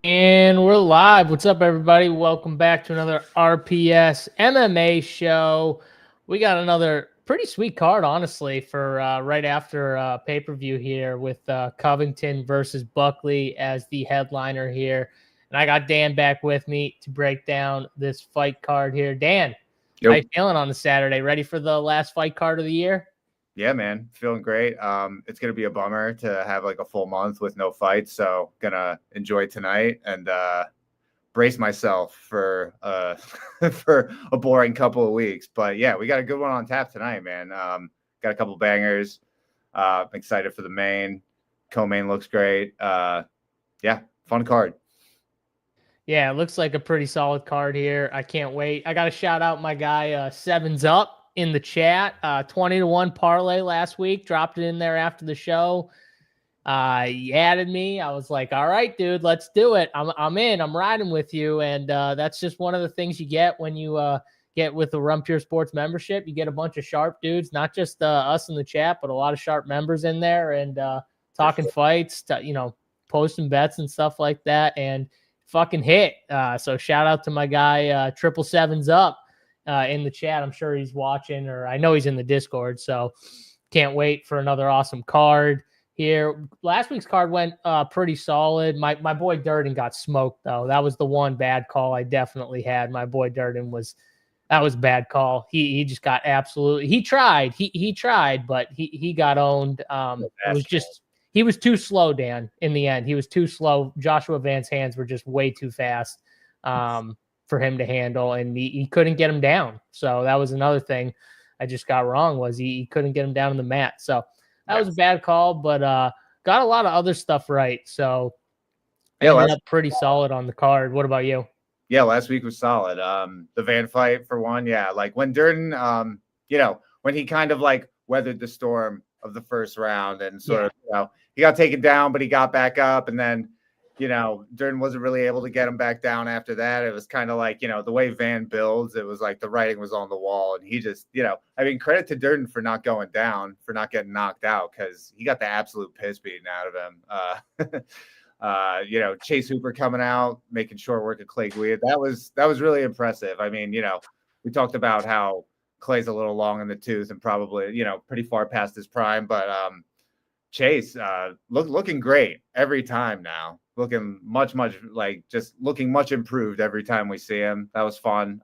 And we're live. What's up, everybody? Welcome back to another RPS MMA show. We got another pretty sweet card, honestly, for right after pay-per-view here with Covington versus Buckley as the headliner here. And I got Dan back with me to break down this fight card here. Dan, how you feeling on the Saturday? Ready for the last fight card of the year? Yeah, man, feeling great. It's gonna be a bummer to have like a full month with no fights, so gonna enjoy tonight and brace myself for for a boring couple of weeks. But yeah, we got a good one on tap tonight, man. Got a couple bangers. I'm excited for the main. Co-main looks great. Yeah, fun card. Yeah, it looks like a pretty solid card here. I can't wait. I got to shout out my guy Sevens Up in the chat. 20-1 parlay last week. Dropped it in there after the show. He added me. I was like, all right, dude, let's do it. I'm in. I'm riding with you. And that's just one of the things you get when you get with the Run Pure Sports membership. You get a bunch of sharp dudes, not just us in the chat, but a lot of sharp members in there and talking fights, posting bets and stuff like that. And fucking hit. So shout out to my guy, 777's Up in the chat. I'm sure he's watching, or I know he's in the Discord. So can't wait for another awesome card here. Last week's card went pretty solid. My boy Durden got smoked, though. That was the one bad call I definitely had. My boy Durden that was a bad call. He just got absolutely. He tried. He tried, but he got owned. It was just. He was too slow, Dan, in the end. He was too slow. Joshua Vance's hands were just way too fast for him to handle, and he couldn't get him down. So that was another thing I just got wrong, was he couldn't get him down on the mat. So that was a bad call, but got a lot of other stuff right. So ended up pretty solid on the card. What about you? Yeah, last week was solid. The Van fight, for one, yeah. Like when Durden, when he kind of like weathered the storm of the first round and sort of, he got taken down, but he got back up. And then, Durden wasn't really able to get him back down after that. It was kind of like, the way Van builds, it was like the writing was on the wall. And he just, credit to Durden for not going down, for not getting knocked out, because he got the absolute piss beaten out of him. Chase Hooper coming out, making short work of Clay Guida. That was really impressive. I mean, we talked about how Clay's a little long in the tooth and probably, pretty far past his prime, but Chase looking great every time now. Looking much looking much improved every time we see him. That was fun.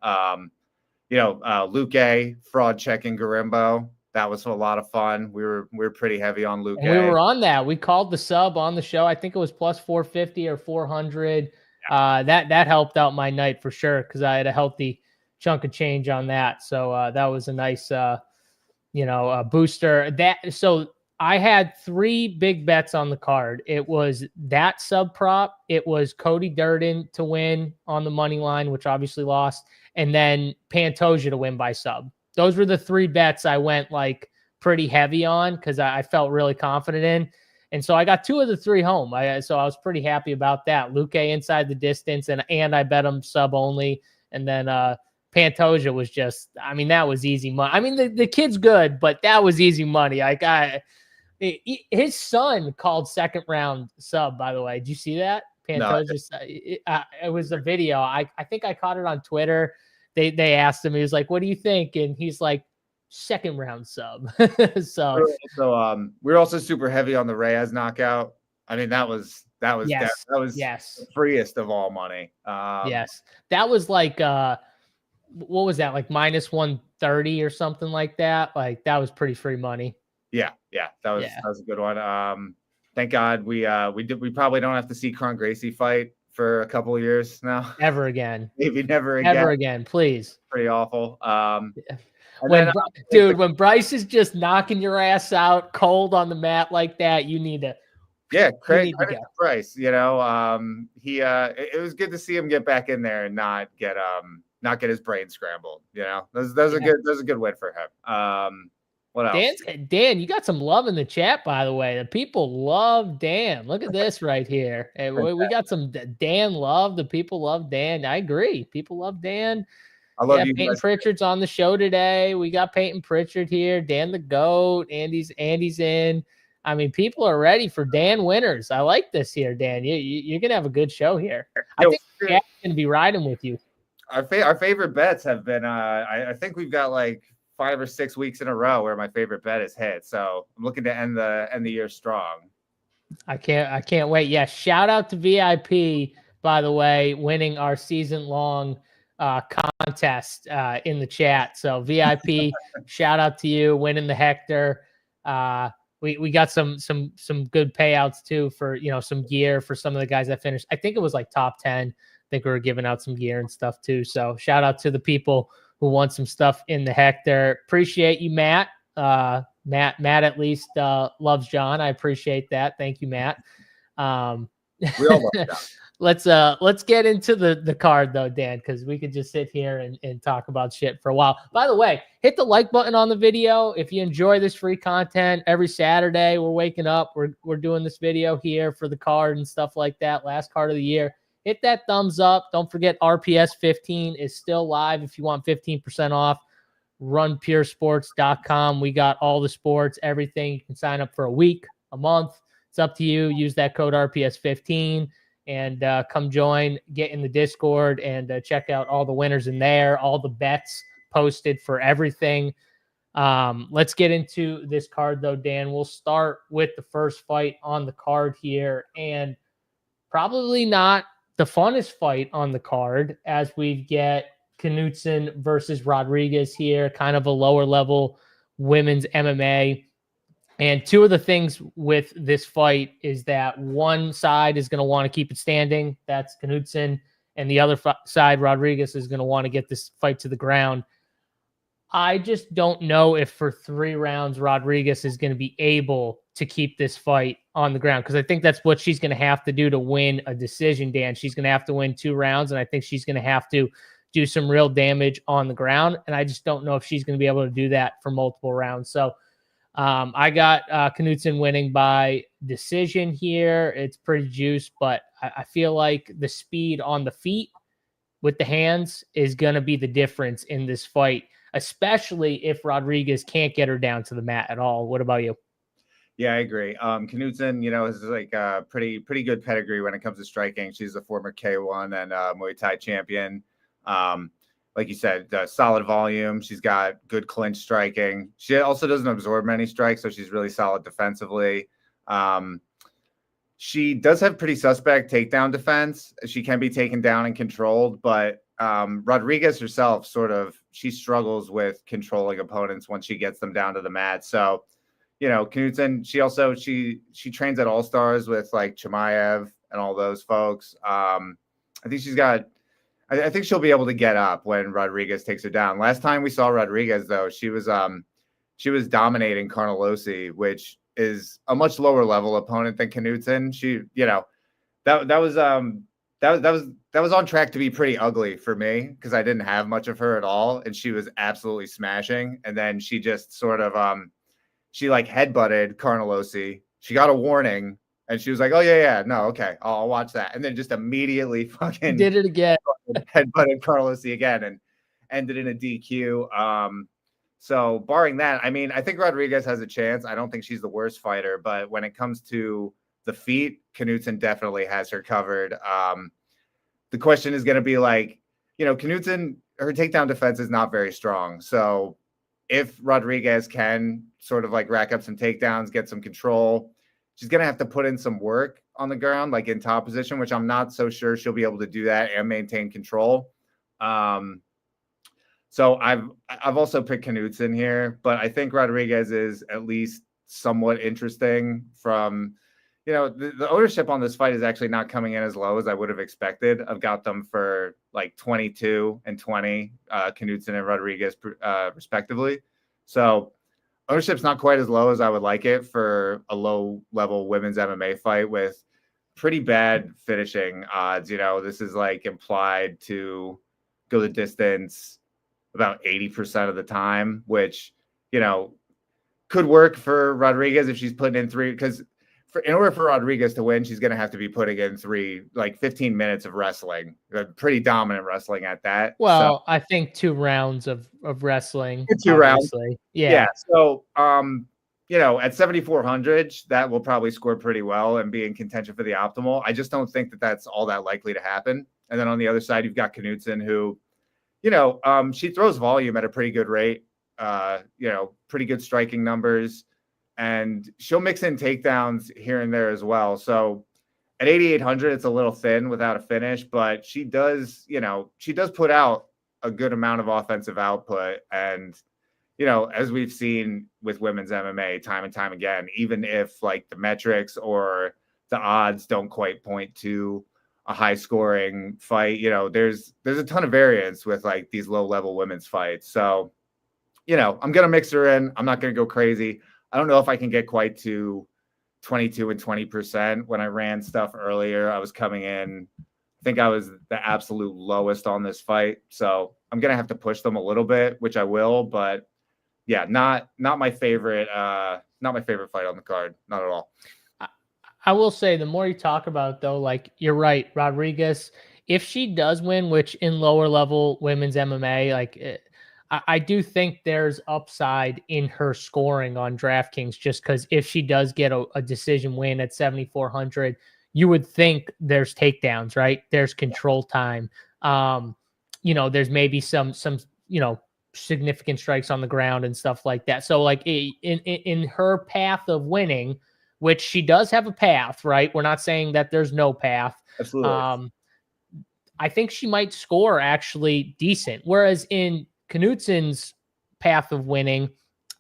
Luke A, fraud checking Garimbo. That was a lot of fun. We were pretty heavy on Luke A. We were on that. We called the sub on the show. I think it was plus 450 or 400. That helped out my night for sure, because I had a healthy chunk of change on that. So that was a nice booster. So I had 3 big bets on the card. It was that sub prop. It was Cody Durden to win on the money line, which obviously lost, and then Pantoja to win by sub. Those were the 3 bets I went like pretty heavy on, because I felt really confident in. And so I got 2 of the 3 home. So I was pretty happy about that. Luke A inside the distance, and I bet him sub only. And then Pantoja was just, that was easy money. The kid's good, but that was easy money. His son called second round sub, by the way. Did you see that? Pantoja, no, it was a video. I think I caught it on Twitter. They asked him, he was like, what do you think? And he's like, second round sub. So we're also super heavy on the Reyes knockout. That was the freest of all money. Yes. That was like what was that, like minus 130 or something like that? Like that was pretty free money. Yeah, that was a good one. Thank God we probably don't have to see Kron Gracie fight for a couple of years now. Ever again. Maybe never again. Ever again, please. Pretty awful. When Bryce is just knocking your ass out cold on the mat like that, you need to. Yeah, credit to Bryce. It was good to see him get back in there and not get his brain scrambled. That's a good win for him. What else? Dan, you got some love in the chat, by the way. The people love Dan. Look at this right here. We got some Dan love. The people love Dan. I agree. People love Dan. I love you. Peyton Pritchard's on the show today. We got Peyton Pritchard here. Dan the GOAT. Andy's in. I mean, people are ready for Dan winners. I like this here, Dan. You're gonna have a good show here. I think Jack's gonna be riding with you. Our favorite bets have been. I think we've got like 5 or 6 weeks in a row where my favorite bet is hit. So I'm looking to end the year strong. I can't wait. Yeah, shout out to VIP, by the way, winning our season-long contest in the chat. So VIP, shout out to you winning the Hector. We got some good payouts too for, you know, some gear for some of the guys that finished. I think it was like top 10. I think we were giving out some gear and stuff too. So shout out to the people who won some stuff in the Hector. Appreciate you, Matt. Matt at least loves John. I appreciate that. Thank you, Matt. We all love John. Let's get into the card though, Dan, because we could just sit here and talk about shit for a while. By the way, hit the like button on the video if you enjoy this free content. Every Saturday we're waking up, we're doing this video here for the card and stuff like that. Last card of the year. Hit that thumbs up. Don't forget RPS 15 is still live if you want 15% off. runpuresports.com. We got all the sports, everything. You can sign up for a week, a month. It's up to you. Use that code RPS15 and come join, get in the Discord and check out all the winners in there, all the bets posted for everything. Let's get into this card though, Dan. We'll start with the first fight on the card here, and probably not the funnest fight on the card as we get Knutson versus Rodriguez here, kind of a lower level women's MMA. And two of the things with this fight is that one side is going to want to keep it standing. That's Knutson. And the other side, Rodriguez, is going to want to get this fight to the ground. I just don't know if for 3 rounds, Rodriguez is going to be able to keep this fight on the ground, because I think that's what she's going to have to do to win a decision, Dan. She's going to have to win 2 rounds, and I think she's going to have to do some real damage on the ground, and I just don't know if she's going to be able to do that for multiple rounds. So I got Knutson winning by decision here. It's pretty juiced, but I feel like the speed on the feet with the hands is going to be the difference in this fight, especially if Rodriguez can't get her down to the mat at all. What about you? Yeah, I agree. Knutson, you know, is like a pretty good pedigree when it comes to striking. She's a former K1 and Muay Thai champion. Like you said, solid volume. She's got good clinch striking. She also doesn't absorb many strikes, so she's really solid defensively. She does have pretty suspect takedown defense. She can be taken down and controlled, but Rodriguez herself she struggles with controlling opponents once she gets them down to the mat. So, you know, Knutson, she trains at All Stars with like Chimaev and all those folks. I think she'll be able to get up when Rodriguez takes her down. Last time we saw Rodriguez, though, she was dominating Carnelossi, which is a much lower level opponent than Knutson. She, you know, that was on track to be pretty ugly for me because I didn't have much of her at all, and she was absolutely smashing. And then she just sort of she like headbutted Carnelossi. She got a warning. And she was like, oh, yeah, no, okay, I'll watch that. And then just immediately fucking did it again. Headbutted Carlossi again and ended in a DQ. So barring that, I mean, I think Rodriguez has a chance. I don't think she's the worst fighter, but when it comes to the feet, Knutson definitely has her covered. The question is going to be like, you know, Knutson, her takedown defense is not very strong. So if Rodriguez can sort of like rack up some takedowns, get some control, she's going to have to put in some work on the ground, like in top position, which I'm not so sure she'll be able to do that and maintain control. So I've also picked Knutson here, but I think Rodriguez is at least somewhat interesting from, you know, the ownership on this fight is actually not coming in as low as I would have expected. I've got them for like 22 and 20, Knutson and Rodriguez respectively. So ownership's not quite as low as I would like it for a low-level women's MMA fight with pretty bad finishing odds. You know, this is like implied to go the distance about 80% of the time, which, you know, could work for Rodriguez if she's putting in 3, because in order for Rodriguez to win, she's going to have to be putting in 15 minutes of wrestling, pretty dominant wrestling at that. Well, so, I think 2 rounds of wrestling. 2 rounds. Yeah. So, at 7,400, that will probably score pretty well and be in contention for the optimal. I just don't think that that's all that likely to happen. And then on the other side, you've got Knutson, who, she throws volume at a pretty good rate, pretty good striking numbers, and she'll mix in takedowns here and there as well. So at 8,800, it's a little thin without a finish, but she does put out a good amount of offensive output. And, as we've seen with women's MMA time and time again, even if like the metrics or the odds don't quite point to a high scoring fight, there's a ton of variance with like these low level women's fights. So, I'm going to mix her in. I'm not going to go crazy. I don't know if I can get quite to 22 and 20%. When I ran stuff earlier, I was coming in, I think I was the absolute lowest on this fight. So I'm going to have to push them a little bit, which I will, but yeah, not my favorite fight on the card. Not at all. I will say, the more you talk about it, though, like, you're right, Rodriguez, if she does win, which in lower level women's MMA, like, I do think there's upside in her scoring on DraftKings, just because if she does get a decision win at 7,400, you would think there's takedowns, right? There's control time. There's maybe some significant strikes on the ground and stuff like that. So like in her path of winning, which she does have a path, right? We're not saying that there's no path. Absolutely. I think she might score actually decent. Whereas in Knutson's path of winning,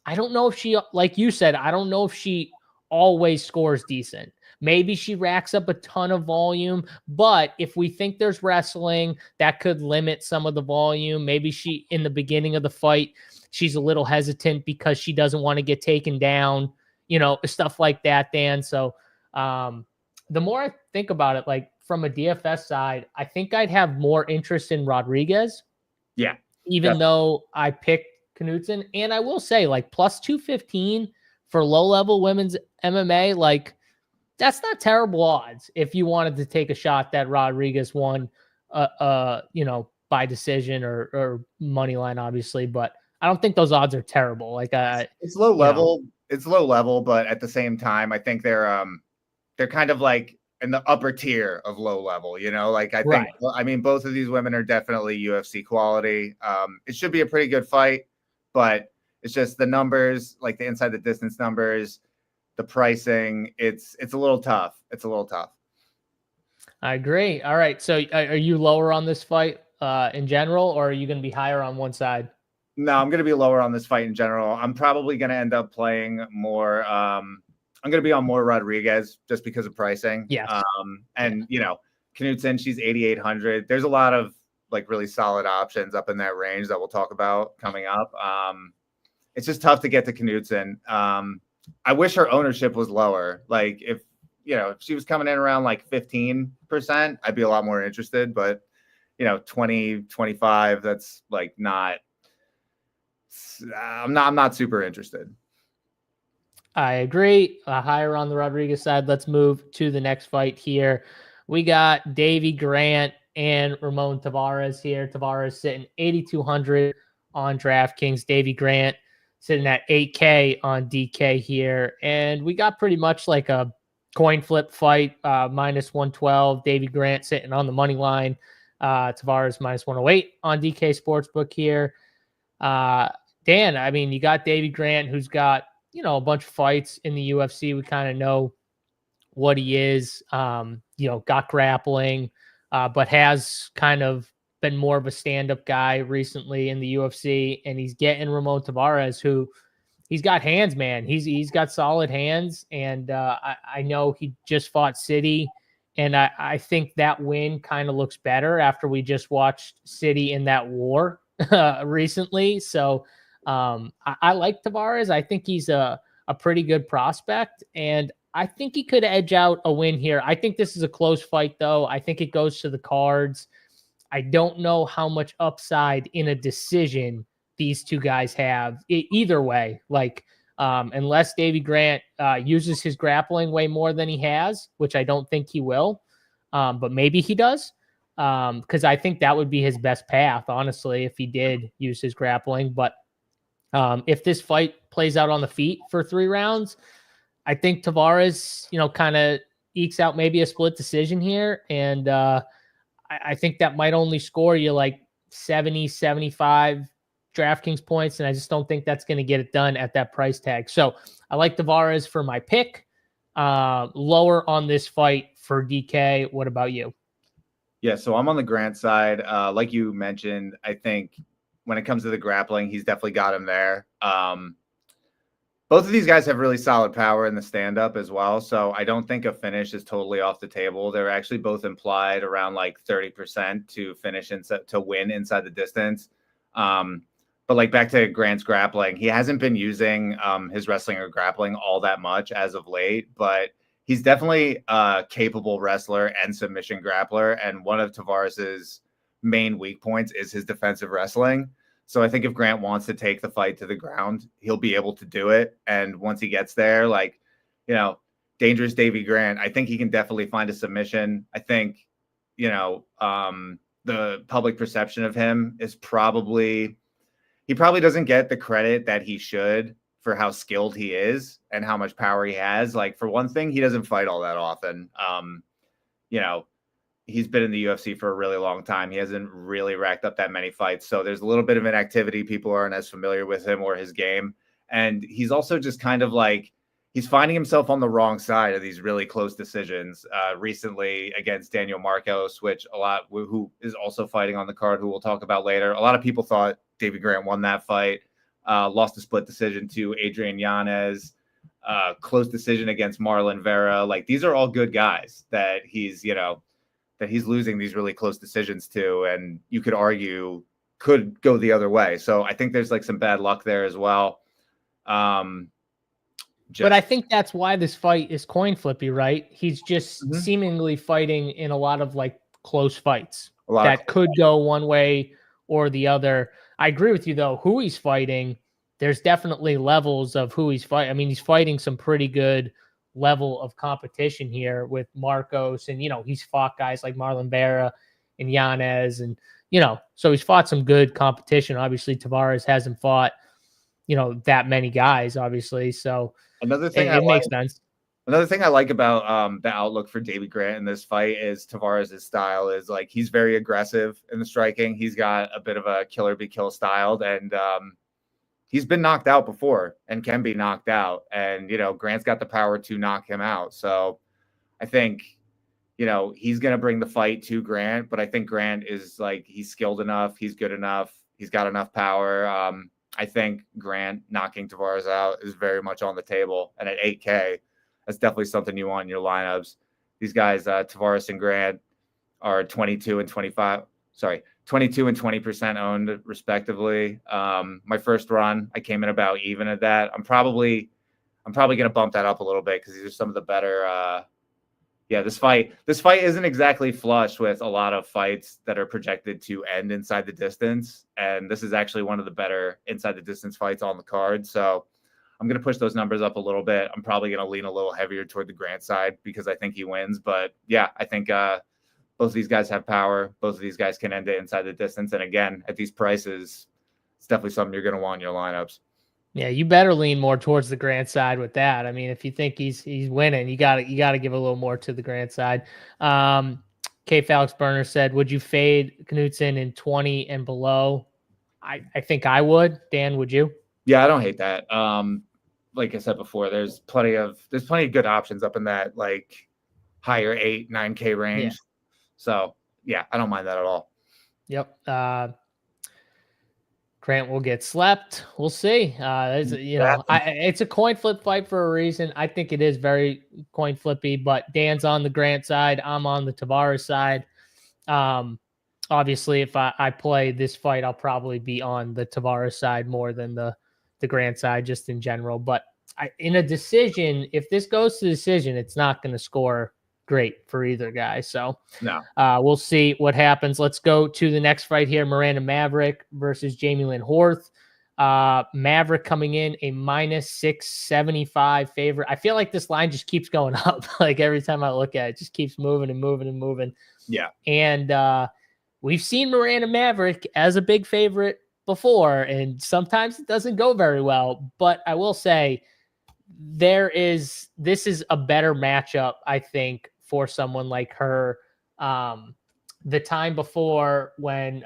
I don't know if she, like you said, I don't know if she always scores decent. Maybe she racks up a ton of volume, but if we think there's wrestling, that could limit some of the volume. Maybe she, in the beginning of the fight, she's a little hesitant because she doesn't want to get taken down, stuff like that, Dan. So the more I think about it, like from a DFS side, I think I'd have more interest in Rodriguez. Yeah. Even though I picked Knutson. And I will say, like, plus 215 for low-level women's MMA, like, that's not terrible odds if you wanted to take a shot that Rodriguez won, by decision or money line, obviously. But I don't think those odds are terrible. Like, it's low level. It's low level, but at the same time, I think they're kind of like in the upper tier of low level, like I think, I mean, both of these women are definitely UFC quality. It should be a pretty good fight, but it's just the numbers, like the inside the distance numbers, the pricing, it's a little tough. It's a little tough. I agree. All right. So are you lower on this fight in general, or are you going to be higher on one side? No, I'm going to be lower on this fight in general. I'm probably going to end up playing more. I'm going to be on more Rodriguez just because of pricing. Yeah. Knutson, she's 8,800. There's a lot of like really solid options up in that range that we'll talk about coming up. It's just tough to get to Knutson. I wish her ownership was lower. Like if she was coming in around like 15%, I'd be a lot more interested, but 20, 25, that's like not, I'm not super interested. I agree. Higher on the Rodriguez side. Let's move to the next fight here. We got Davy Grant and Ramon Tavarez here. Tavarez sitting 8,200 on DraftKings. Davy Grant sitting at 8K on DK here. And we got pretty much like a coin flip fight, minus 112. Davy Grant sitting on the money line. Tavarez minus 108 on DK Sportsbook here. Dan, I mean, you got Davy Grant, who's got a bunch of fights in the UFC. We kind of know what he is, got grappling, but has kind of been more of a stand-up guy recently in the UFC. And he's getting Ramon Tavarez, who he's got hands, man. He's got solid hands. And I know he just fought City. And I think that win kind of looks better after we just watched City in that war recently. So I like Tavarez. I think he's a pretty good prospect, and I think he could edge out a win here. I think this is a close fight, though. I think it goes to the cards. I don't know how much upside in a decision these two guys have either way. Like, unless Davy Grant uses his grappling way more than he has, which I don't think he will, but maybe he does. Because I think that would be his best path, honestly, if he did use his grappling. But If this fight plays out on the feet for 3 rounds, I think Tavarez, kind of ekes out maybe a split decision here. And I think that might only score you like 70, 75 DraftKings points. And I just don't think that's going to get it done at that price tag. So I like Tavarez for my pick. Lower on this fight for DK. What about you? Yeah, so I'm on the Grant side. Like you mentioned, I think when it comes to the grappling, he's definitely got him there. Both of these guys have really solid power in the stand-up as well, so I don't think a finish is totally off the table. They're actually both implied around like 30% to finish to win inside the distance. But like back to Grant's grappling, he hasn't been using his wrestling or grappling all that much as of late, but he's definitely a capable wrestler and submission grappler. And one of Tavarez's main weak points is his defensive wrestling. So I think if Grant wants to take the fight to the ground, he'll be able to do it. And once he gets there, like, dangerous Davy Grant, I think he can definitely find a submission. I think, the public perception of him is he probably doesn't get the credit that he should for how skilled he is and how much power he has. Like, for one thing, he doesn't fight all that often. He's been in the UFC for a really long time. He hasn't really racked up that many fights. So there's a little bit of inactivity. People aren't as familiar with him or his game. And he's also just kind of like, he's finding himself on the wrong side of these really close decisions. Recently against Daniel Marcos, who is also fighting on the card, who we'll talk about later. A lot of people thought Davy Grant won that fight. Lost a split decision to Adrian Yanez. Close decision against Marlon Vera. Like, these are all good guys that he's losing these really close decisions to, and you could argue could go the other way. So I think there's like some bad luck there as well. But I think that's why this fight is coin flippy, right? He's just seemingly fighting in a lot of like close fights that could go one way or the other. I agree with you though. Who he's fighting, there's definitely levels of who he's fighting. I mean, he's fighting some pretty good level of competition here with Marcos, and he's fought guys like Marlon Vera and Yanez, and so he's fought some good competition. Obviously Tavarez hasn't fought that many guys, obviously, so another thing it makes sense. Another thing I like about the outlook for Davy Grant in this fight is Tavarez's style is like, he's very aggressive in the striking. He's got a bit of a killer be kill style, and he's been knocked out before and can be knocked out. And, Grant's got the power to knock him out. So I think, he's going to bring the fight to Grant, but I think Grant is like, he's skilled enough. He's good enough. He's got enough power. I think Grant knocking Tavarez out is very much on the table. And at 8K, that's definitely something you want in your lineups. These guys, Tavarez and Grant, are 22 and 20% owned respectively. My first run, I came in about even at that. I'm probably going to bump that up a little bit because these are some of the better. This fight isn't exactly flush with a lot of fights that are projected to end inside the distance, and this is actually one of the better inside the distance fights on the card. So I'm going to push those numbers up a little bit. I'm probably going to lean a little heavier toward the Grant side because I think he wins. But yeah, I think both of these guys have power. Both of these guys can end it inside the distance. And again, at these prices, it's definitely something you're going to want in your lineups. Yeah, you better lean more towards the Grant side with that. I mean, if you think he's winning, you got to give a little more to the Grant side. K. Falix Burner said, would you fade Knutson in 20 and below? I think I would. Dan, would you? Yeah, I don't hate that. Like I said before, there's plenty of good options up in that like higher 8, 9K range. Yeah. So yeah, I don't mind that at all. Yep. Grant will get slept. We'll see. It's a coin flip fight for a reason. I think it is very coin flippy, but Dan's on the Grant side. I'm on the Tavarez side. Obviously, if I play this fight, I'll probably be on the Tavarez side more than the Grant side, just in general. But in a decision, if this goes to decision, it's not going to score great for either guy. So no, we'll see what happens. Let's go to the next fight here. Miranda Maverick versus Jamie Lynn Horth. Maverick coming in a -675 favorite. I feel like this line just keeps going up. Like every time I look at it, just keeps moving and moving and moving. Yeah. And we've seen Miranda Maverick as a big favorite before, and sometimes it doesn't go very well. But I will say this is a better matchup, I think, for someone like her. The time before when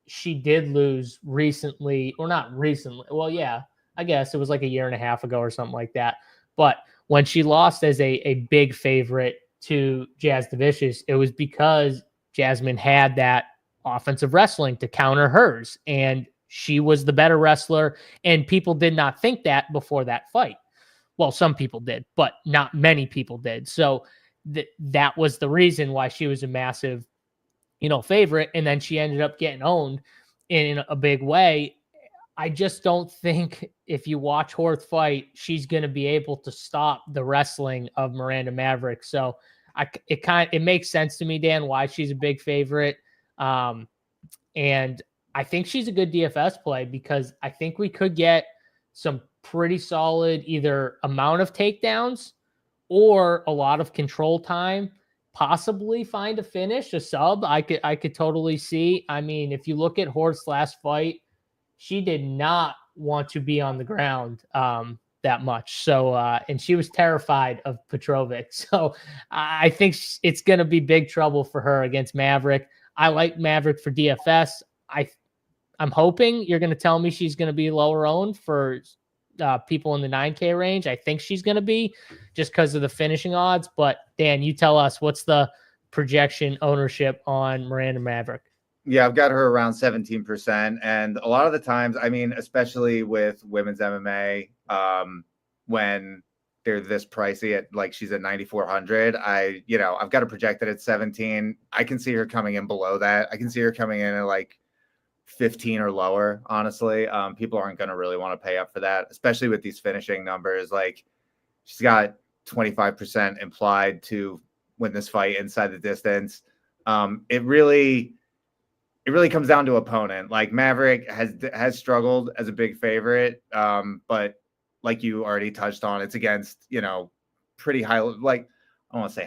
she did lose recently, or not recently. Well, yeah, I guess it was like a year and a half ago or something like that. But when she lost as a big favorite to Jazz DeVicious, it was because Jasmine had that offensive wrestling to counter hers, and she was the better wrestler, and people did not think that before that fight. Well, some people did, but not many people did. So that was the reason why she was a massive, favorite. And then she ended up getting owned in a big way. I just don't think if you watch Horth fight, she's going to be able to stop the wrestling of Miranda Maverick. So it makes sense to me, Dan, why she's a big favorite. And I think she's a good DFS play because I think we could get some pretty solid either amount of takedowns or a lot of control time, possibly find a finish, a sub. I could totally see. I mean, if you look at Horth's last fight, she did not want to be on the ground that much. So, and she was terrified of Petrovic. So I think it's going to be big trouble for her against Maverick. I like Maverick for DFS. I'm hoping you're going to tell me she's going to be lower owned for people in the 9K range. I think she's going to be just because of the finishing odds. But Dan, you tell us, what's the projection ownership on Miranda Maverick? Yeah, I've got her around 17%. And a lot of the times, I mean, especially with women's MMA, when they're this pricey at like she's at 9,400, I've got to project it at 17. I can see her coming in below that. I can see her coming in at like 15 or lower. Honestly, people aren't going to really want to pay up for that, especially with these finishing numbers. Like she's got 25% implied to win this fight inside the distance. It really comes down to opponent. Like Maverick has struggled as a big favorite, but like you already touched on, it's against pretty high, like I don't want to say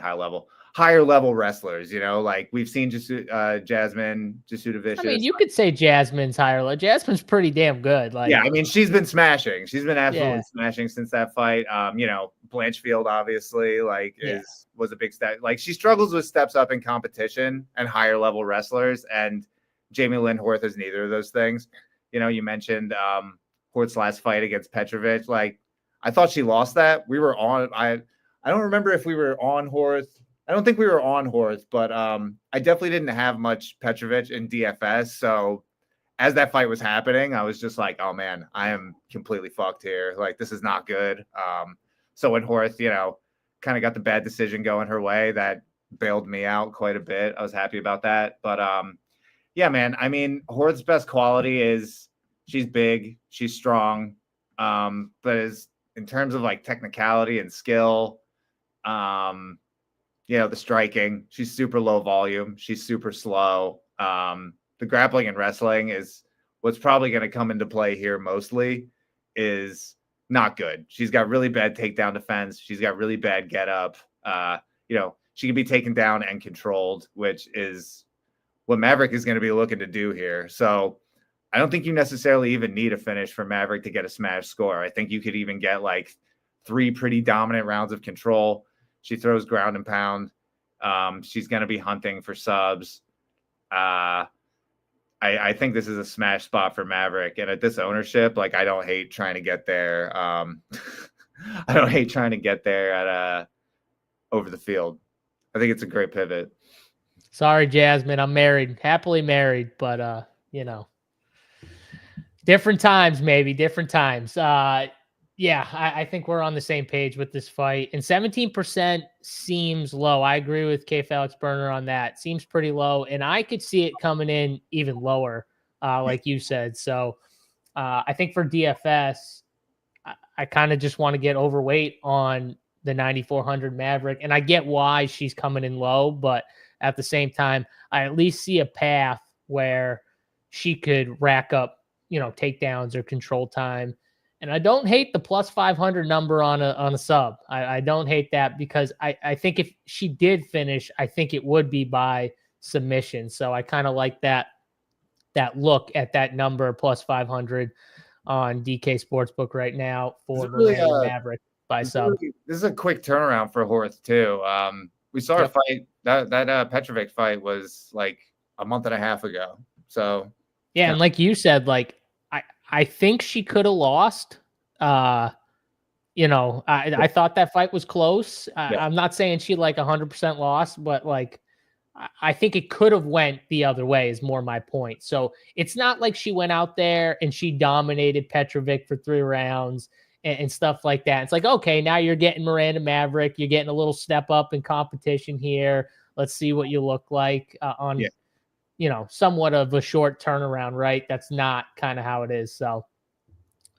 higher level wrestlers. Like we've seen Jasmine Jasudavicius. I mean, you could say Jasmine's higher level. Jasmine's pretty damn good. Like, yeah, I mean, she's been smashing. She's been absolutely smashing since that fight. Blanchfield obviously was a big step. Like she struggles with steps up in competition and higher level wrestlers, and Jamie Lynn Horth is neither of those things. You mentioned Horth's last fight against Petrovic. Like I thought she lost that. We were on. I don't remember if we were on Horth. I don't think we were on Horth, but I definitely didn't have much Petrovic in DFS. So as that fight was happening, I was just like, oh man, I am completely fucked here. Like this is not good. So when Horth, kind of got the bad decision going her way, that bailed me out quite a bit. I was happy about that. But yeah, man, I mean, Horth's best quality is she's big, she's strong. But in terms of like technicality and skill, the striking, she's super low volume. She's super slow. The grappling and wrestling is what's probably going to come into play here mostly is not good. She's got really bad takedown defense. She's got really bad get up. She can be taken down and controlled, which is what Maverick is going to be looking to do here. So I don't think you necessarily even need a finish for Maverick to get a smash score. I think you could even get like 3 pretty dominant rounds of control. She throws ground and pound. She's going to be hunting for subs. I think this is a smash spot for Maverick. And at this ownership, like I don't hate trying to get there. I don't hate trying to get there at over the field. I think it's a great pivot. Sorry, Jasmine. I'm married, happily married, but different times, maybe different times. Yeah, I think we're on the same page with this fight. And 17% seems low. I agree with K. Felix Burner on that. Seems pretty low. And I could see it coming in even lower, like you said. So I think for DFS, I kind of just want to get overweight on the 9,400 Maverick. And I get why she's coming in low, but at the same time, I at least see a path where she could rack up, takedowns or control time. And I don't hate the plus 500 number on a sub. I don't hate that because I think if she did finish, I think it would be by submission. So I kind of like that that look at that number plus 500 on DK Sportsbook right now for Miranda Maverick by sub. This is a quick turnaround for Horth too. We saw her fight that Petrovic fight was like a month and a half ago. So yeah, and like you said, like I think she could have lost. You know, I thought that fight was close. I'm not saying she like 100% lost, but like I think it could have went the other way is more my point. So it's not like she went out there and she dominated Petrovic for 3 rounds and stuff like that. It's like, okay, now you're getting Miranda Maverick. You're getting a little step up in competition here. Let's see what you look like on, you know, somewhat of a short turnaround, right? That's not kind of how it is. So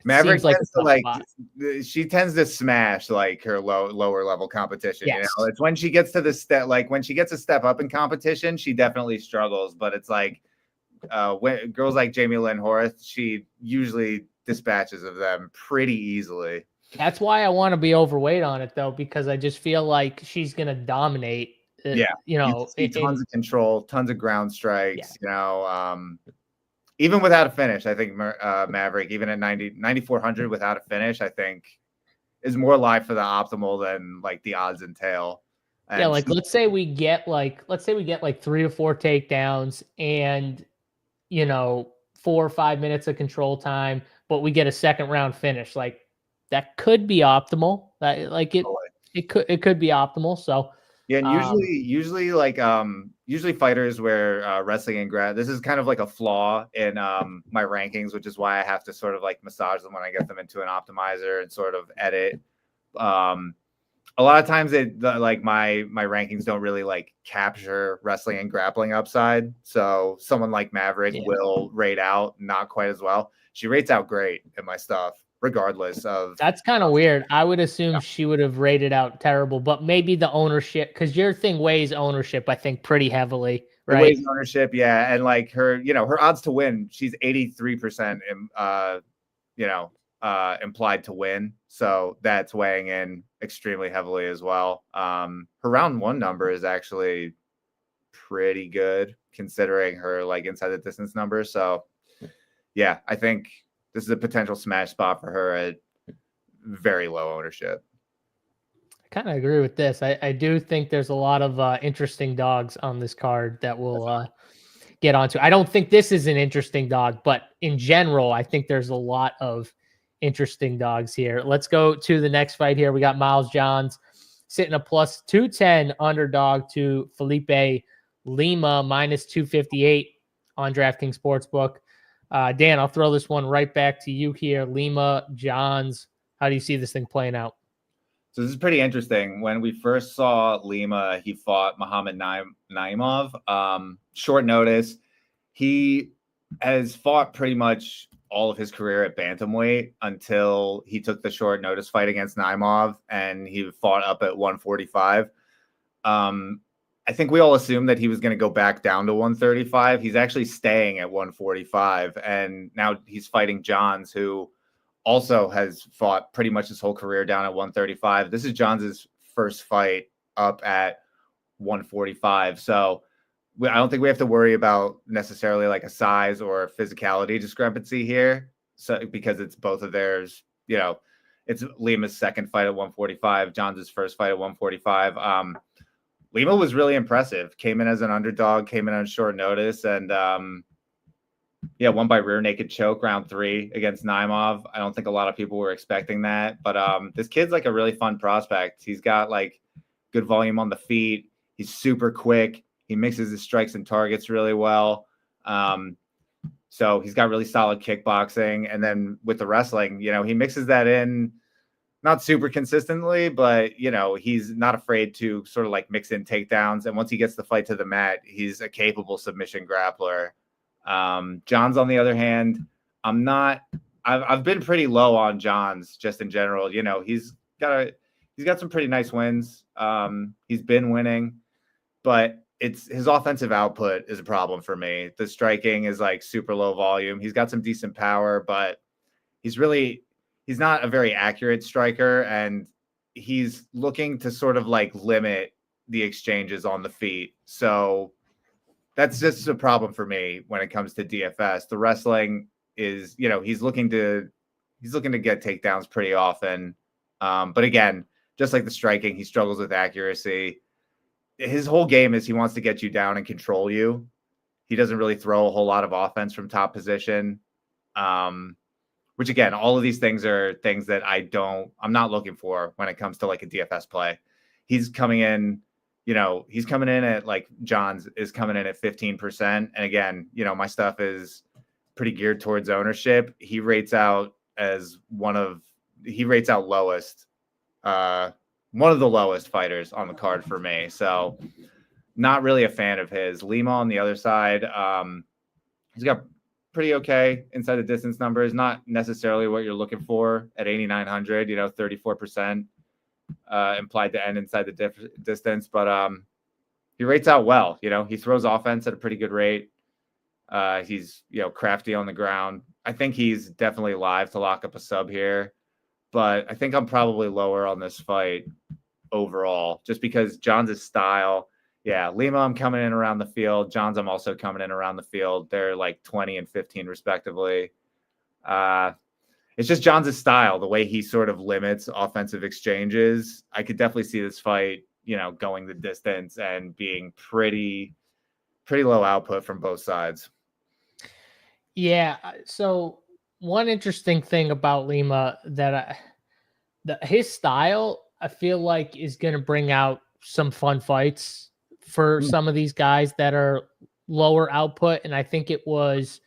Maverick tends to she tends to smash like her lower level competition. Yes. You know, it's when she gets to the step, like when she gets a step up in competition, she definitely struggles. But it's like when girls like Jamie Lynn Horth, she usually dispatches of them pretty easily. That's why I want to be overweight on it though, because I just feel like she's gonna dominate. You know, tons of control, tons of ground strikes. You know, even without a finish, I think Maverick, even at 9,400 without a finish, I think is more live for the optimal than like the odds entail. And like let's say we get like 3 to 4 takedowns and, you know, 4 or 5 minutes of control time, but we get a second round finish. Like that could be optimal. That like it could be optimal. So yeah, and usually fighters where wrestling and grab, this is kind of like a flaw in my rankings, which is why I have to sort of like massage them when I get them into an optimizer and sort of edit. A lot of times like my rankings don't really like capture wrestling and grappling upside. So someone like Maverick will rate out not quite as well. She rates out great in my stuff, regardless of. That's kind of weird. I would assume she would have rated out terrible, but maybe the ownership, because your thing weighs ownership, I think, pretty heavily, right? It weighs ownership, yeah. And like her, you know, her odds to win, she's 83% implied to win. So that's weighing in extremely heavily as well. Her round 1 number is actually pretty good considering her like inside the distance number. So yeah, I think this is a potential smash spot for her at very low ownership. I kind of agree with this. I do think there's a lot of interesting dogs on this card that we'll get onto. I don't think this is an interesting dog, but in general, I think there's a lot of interesting dogs here. Let's go to the next fight here. We got Miles Johns sitting a plus 210 underdog to Felipe Lima, minus 258 on DraftKings Sportsbook. Dan, I'll throw this one right back to you here. Lima, Johns, how do you see this thing playing out? So this is pretty interesting. When we first saw Lima, he fought Muhammad Naimov. Short notice. He has fought pretty much all of his career at bantamweight until he took the short notice fight against Naimov, and he fought up at 145. I think we all assumed that he was going to go back down to 135. He's actually staying at 145, and now he's fighting Johns, who also has fought pretty much his whole career down at 135. This is Johns' first fight up at 145. So I don't think we have to worry about necessarily like a size or physicality discrepancy here. So because it's both of theirs, you know, it's Lima's second fight at 145, Johns' first fight at 145. Lima was really impressive. Came in as an underdog, came in on short notice, and won by rear naked choke round 3 against Naimov. I don't think a lot of people were expecting that, but this kid's like a really fun prospect. He's got like good volume on the feet. He's super quick. He mixes his strikes and targets really well. So he's got really solid kickboxing. And then with the wrestling, you know, he mixes that in not super consistently, but, you know, he's not afraid to sort of like mix in takedowns. And once he gets the fight to the mat, he's a capable submission grappler. Johns, on the other hand, I've been pretty low on Johns just in general. You know, he's got some pretty nice wins. He's been winning, but it's his offensive output is a problem for me. The striking is like super low volume. He's got some decent power, but he's not a very accurate striker, and he's looking to sort of like limit the exchanges on the feet. So that's just a problem for me when it comes to DFS. The wrestling is, he's looking to get takedowns pretty often. But again, just like the striking, he struggles with accuracy. His whole game is he wants to get you down and control you. He doesn't really throw a whole lot of offense from top position. Which again, all of these things are things that I'm not looking for when it comes to like a DFS play. He's coming in, at like John's is coming in at 15%. And again, my stuff is pretty geared towards ownership. He rates out as one of the lowest fighters on the card for me. So not really a fan of his. Lima on the other side, he's got pretty okay inside the distance numbers, not necessarily what you're looking for at 8,900, 34% implied to end inside the distance, but he rates out well. He throws offense at a pretty good rate. He's, crafty on the ground. I think he's definitely live to lock up a sub here, but I think I'm probably lower on this fight overall just because John's style. Yeah, Lima, I'm coming in around the field. John's, I'm also coming in around the field. They're like 20 and 15 respectively. It's just John's style, the way he sort of limits offensive exchanges. I could definitely see this fight, going the distance and being pretty low output from both sides. Yeah. So one interesting thing about Lima his style, I feel like is going to bring out some fun fights for some of these guys that are lower output. And I think it's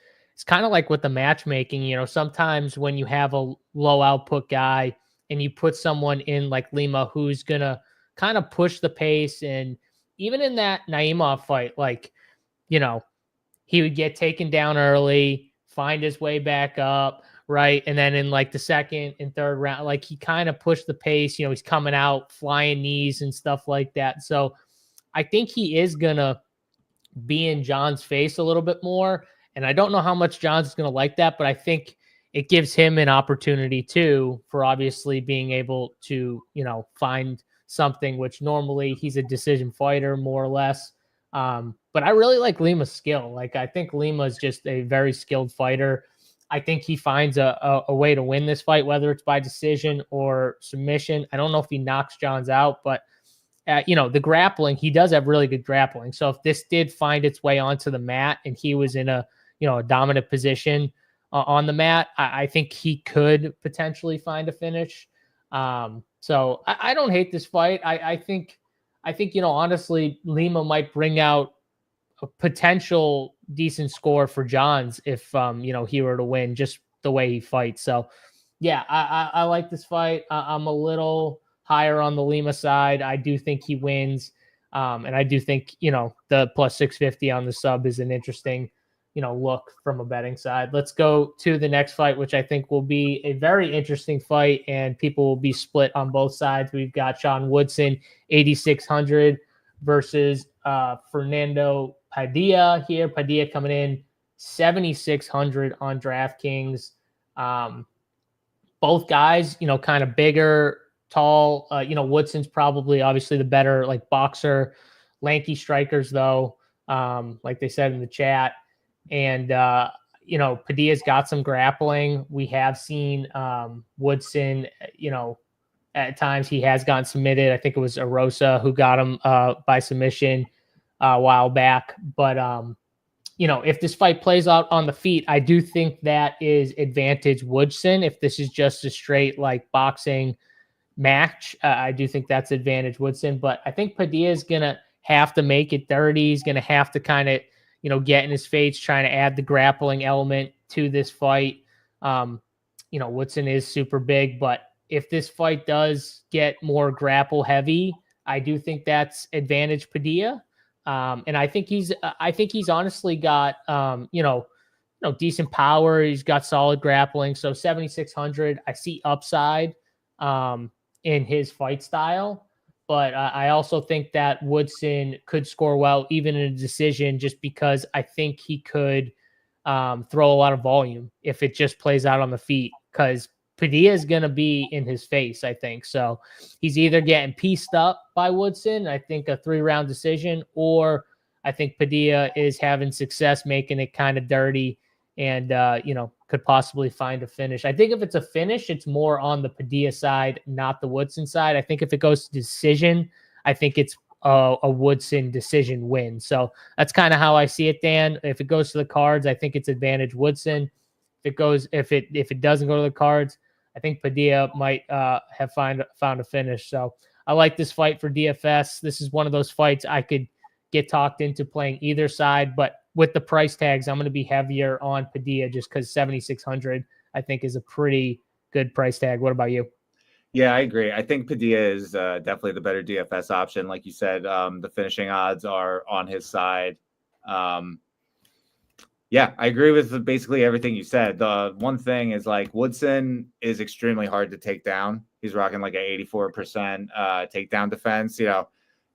kind of like with the matchmaking, sometimes when you have a low output guy and you put someone in like Lima, who's going to kind of push the pace. And even in that Naimov fight, like, he would get taken down early, find his way back up. Right. And then in like the second and third round, like he kind of pushed the pace, he's coming out, flying knees and stuff like that. So I think he is going to be in John's face a little bit more. And I don't know how much John's is going to like that, but I think it gives him an opportunity too, for obviously being able to, find something, which normally he's a decision fighter more or less. But I really like Lima's skill. Like, I think Lima is just a very skilled fighter. I think he finds a way to win this fight, whether it's by decision or submission. I don't know if he knocks John's out, but the grappling, he does have really good grappling. So if this did find its way onto the mat and he was in a dominant position on the mat, I think he could potentially find a finish. So I don't hate this fight. I think, honestly, Lima might bring out a potential decent score for Johns if, he were to win just the way he fights. So yeah, I like this fight. I'm a little higher on the Lima side. I do think he wins. And I do think, the plus 650 on the sub is an interesting, look from a betting side. Let's go to the next fight, which I think will be a very interesting fight and people will be split on both sides. We've got Sean Woodson, 8,600 versus Fernando Padilla here. Padilla coming in 7,600 on DraftKings. Both guys, kind of bigger, tall. Woodson's probably obviously the better like boxer, lanky strikers though, like they said in the chat. And Padilla's got some grappling. We have seen Woodson, at times he has gotten submitted. I think it was Arosa who got him by submission a while back. But if this fight plays out on the feet, I do think that is advantage Woodson. If this is just a straight like boxing match, I do think that's advantage Woodson. But I think Padilla is gonna have to make it dirty. He's gonna have to kind of get in his face, trying to add the grappling element to this fight. Woodson is super big, but if this fight does get more grapple heavy, I do think that's advantage Padilla. And I think he's honestly got, decent power. He's got solid grappling. So 7,600, I see upside in his fight style. But I also think that Woodson could score well, even in a decision, just because I think he could throw a lot of volume if it just plays out on the feet, because Padilla is going to be in his face, I think. So he's either getting pieced up by Woodson, I think a 3-round decision, or I think Padilla is having success making it kind of dirty and, could possibly find a finish. I think if it's a finish, it's more on the Padilla side, not the Woodson side. I think if it goes to decision, I think it's a Woodson decision win. So that's kind of how I see it, Dan. If it goes to the cards, I think it's advantage Woodson. If it doesn't go to the cards, I think Padilla might have found a finish. So I like this fight for DFS. This is one of those fights I could get talked into playing either side, but with the price tags, I'm going to be heavier on Padilla just because 7,600 I think is a pretty good price tag. What about you? Yeah, I agree. I think Padilla is definitely the better DFS option. Like you said, the finishing odds are on his side. Yeah, I agree with basically everything you said. The one thing is like Woodson is extremely hard to take down. He's rocking like an 84% takedown defense.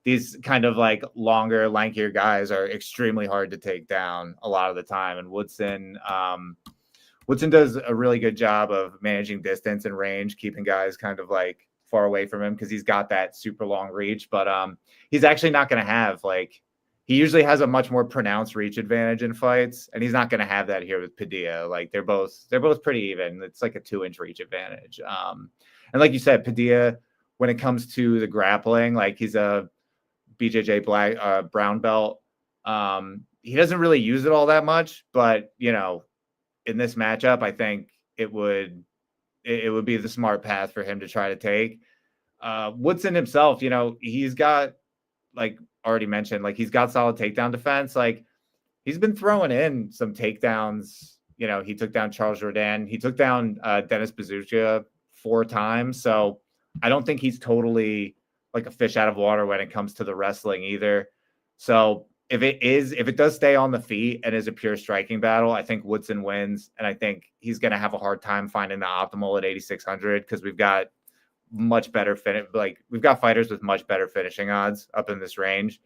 These kind of like longer, lankier guys are extremely hard to take down a lot of the time. And Woodson does a really good job of managing distance and range, keeping guys kind of like far away from him because he's got that super long reach. But he's actually not going to have he usually has a much more pronounced reach advantage in fights, and he's not going to have that here with Padilla. Like they're both pretty even. It's like a 2-inch reach advantage. And like you said, Padilla, when it comes to the grappling, like he's a BJJ brown belt. He doesn't really use it all that much, but in this matchup, I think it would be the smart path for him to try to take. Woodson himself, he's got already mentioned, he's got solid takedown defense. He's been throwing in some takedowns. He took down Charles Jourdain. He took down Dennis Bazooka 4 times. So I don't think he's totally like a fish out of water when it comes to the wrestling either. So if it does stay on the feet and is a pure striking battle, I think Woodson wins. And I think he's going to have a hard time finding the optimal at 8,600 because we've got much better we've got fighters with much better finishing odds up in this range.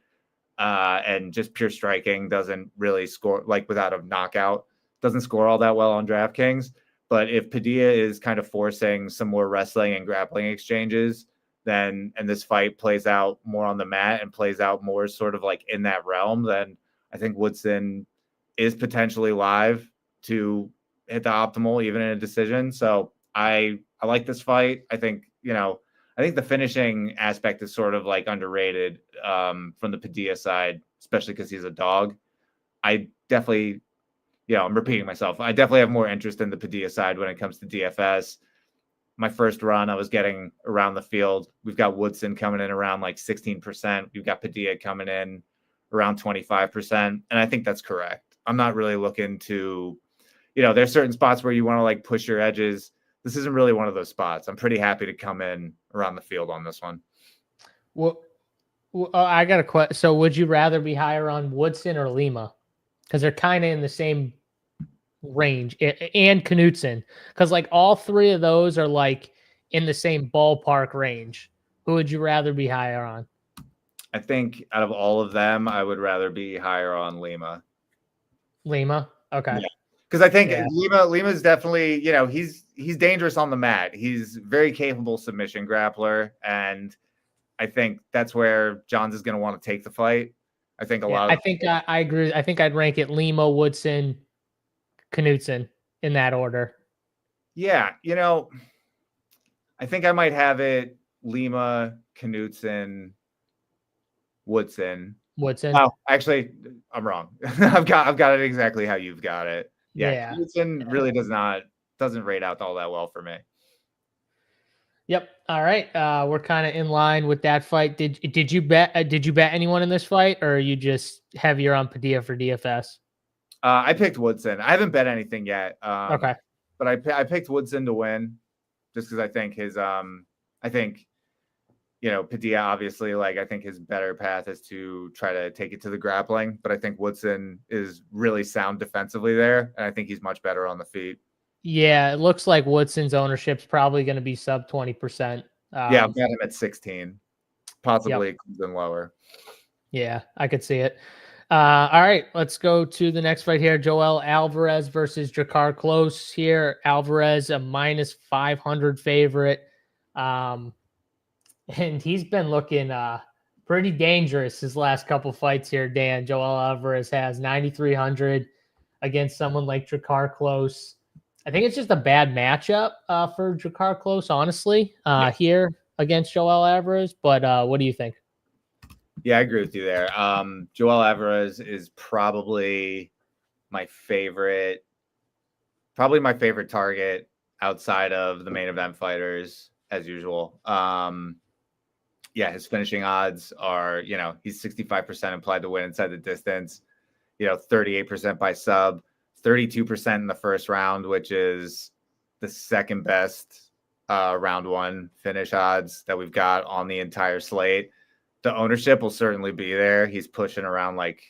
And just pure striking doesn't really score without a knockout, doesn't score all that well on DraftKings. But if Padilla is kind of forcing some more wrestling and grappling exchanges, and this fight plays out more on the mat and plays out more sort of in that realm, then I think Woodson is potentially live to hit the optimal even in a decision. So I like this fight. I think the finishing aspect is sort of underrated from the Padilla side, especially because he's a dog. I definitely, I'm repeating myself. I definitely have more interest in the Padilla side when it comes to DFS. My first run, I was getting around the field. We've got Woodson coming in around 16%. We've got Padilla coming in around 25%. And I think that's correct. I'm not really looking to, there's certain spots where you want to push your edges. This isn't really one of those spots. I'm pretty happy to come in around the field on this one. Well, I got a question. So would you rather be higher on Woodson or Lima? Because they're kind of in the same range, and Knutson, because all 3 of those are in the same ballpark range. Who would you rather be higher on? I think out of all of them, I would rather be higher on Lima. Okay. Yeah. Because I think Lima's definitely, he's dangerous on the mat. He's very capable submission grappler, and I think that's where Johns is going to want to take the fight. I think I agree. I think I'd rank it Lima, Woodson, Knutson in that order. Yeah, I think I might have it Lima, Knutson, Woodson. Oh, actually, I'm wrong. I've got it exactly how you've got it. Yeah. Knutson really doesn't rate out all that well for me. Yep. All right. We're kind of in line with that fight. Did you bet anyone in this fight, or are you just heavier on Padilla for DFS? I picked Woodson. I haven't bet anything yet. Okay. But I picked Woodson to win just because I think Padilla, obviously, I think his better path is to try to take it to the grappling. But I think Woodson is really sound defensively there. And I think he's much better on the feet. Yeah, it looks like Woodson's ownership's probably going to be sub 20%. Yeah, I've got him at 16. Possibly it comes in lower. Yeah, I could see it. All right, let's go to the next fight here. Joel Alvarez versus Drakkar Klose here. Alvarez, a -500 favorite. And he's been looking Pretty dangerous his last couple fights here, Dan. Joel Alvarez has 9,300 against someone like Drakkar Klose. I think it's just a bad matchup for Drakkar Klose, honestly, here against Joel Alvarez. But what do you think? Yeah, I agree with you there. Joel Alvarez is probably my favorite target outside of the main event fighters, as usual. Yeah, his finishing odds are, he's 65% implied to win inside the distance, 38% by sub, 32% in the first round, which is the second best round one finish odds that we've got on the entire slate. The ownership will certainly be there. He's pushing around like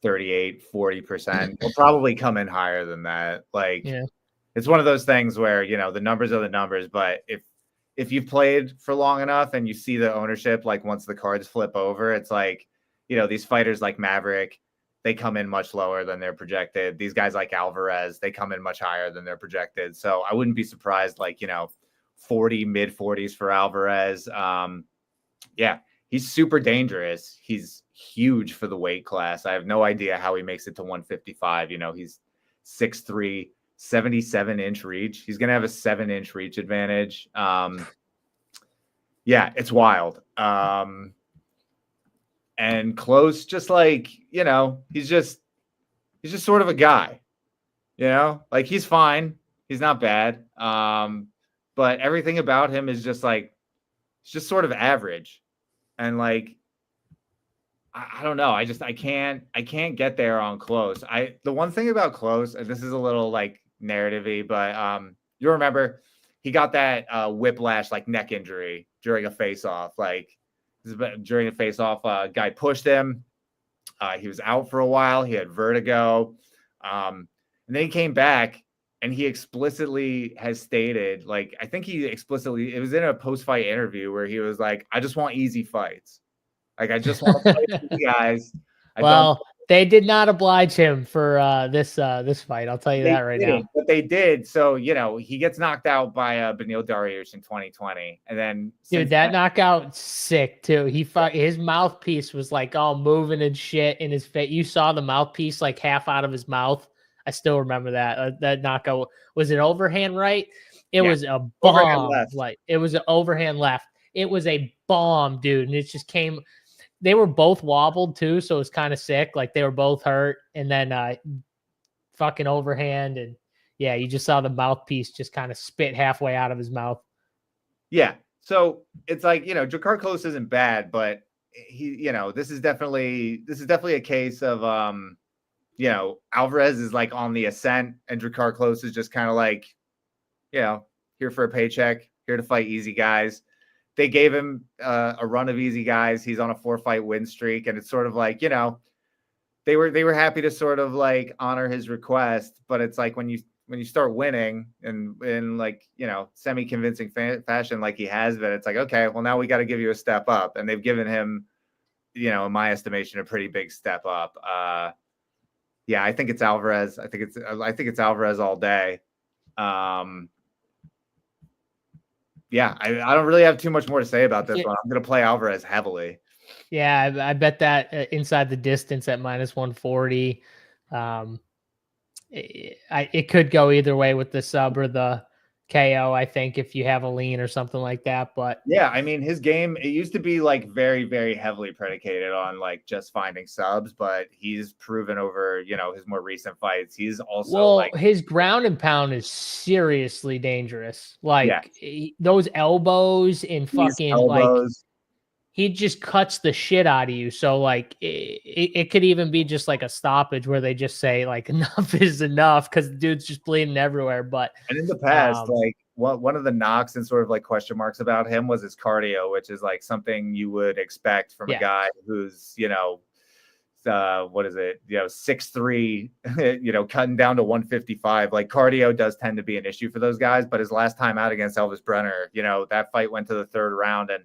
38, 40%. He'll probably come in higher than that. It's one of those things where, the numbers are the numbers, but if you've played for long enough and you see the ownership, like once the cards flip over, it's like, these fighters like Maverick, they come in much lower than they're projected. These guys like Alvarez, they come in much higher than they're projected. So I wouldn't be surprised, like, 40, mid 40s for Alvarez. Yeah, he's super dangerous. He's huge for the weight class. I have no idea how he makes it to 155. He's 6'3", 77-inch reach. He's going to have a 7-inch reach advantage. Yeah, it's wild. And Klose, just like, he's just sort of a guy, like he's fine. He's not bad. But everything about him is just like, it's just sort of average. And like, I don't know. I can't get there on Klose. The one thing about Klose, and this is a little like narrative-y, but you remember he got that whiplash, like neck injury during a face-off. Like during a face-off, guy pushed him. He was out for a while. He had vertigo. And then he came back and he explicitly has stated, like, I think it was in a post-fight interview where he was like, I just want easy fights. Like, I just want to fight with you guys. They did not oblige him for this fight. I'll tell you that right now. But they did. So, he gets knocked out by Beneil Dariush in 2020. And then that knockout sick too. His mouthpiece was like all moving and shit in his face. You saw the mouthpiece like half out of his mouth. I still remember that knockout. Was it overhand right? It was a bomb. Like it was an overhand left. It was a bomb, dude. And it just came. They were both wobbled too, so it was kind of sick. Like they were both hurt, and then fucking overhand, and yeah, you just saw the mouthpiece just kind of spit halfway out of his mouth. Yeah, so it's like Drakkar Klose isn't bad, but this is definitely a case of Alvarez is like on the ascent, and Drakkar Klose is just kind of like, here for a paycheck, here to fight easy guys. They gave him a run of easy guys. He's on a 4-fight win streak, and it's sort of like, they were happy to sort of like honor his request, but it's like when you start winning and in like, semi-convincing fashion like he has been, it's like, okay, well now we got to give you a step up, and they've given him, in my estimation, a pretty big step up. Yeah, I think it's Alvarez. I think it's Alvarez all day. Yeah, I don't really have too much more to say about this one. I'm going to play Alvarez heavily. Yeah, I bet that inside the distance at -140. It could go either way with the sub or the KO, I think, if you have a lean or something like that. But yeah, I mean, his game, it used to be like very, very heavily predicated on like just finding subs, but he's proven over, his more recent fights. He's also his ground and pound is seriously dangerous. Like those elbows and fucking like he just cuts the shit out of you. So like it could even be just like a stoppage where they just say like enough is enough because the dude's just bleeding everywhere. But and in the past, like one of the knocks and sort of like question marks about him was his cardio, which is like something you would expect from a guy who's, what is it? 6'3", cutting down to 155. Like cardio does tend to be an issue for those guys. But his last time out against Elvis Brenner, that fight went to the third round, and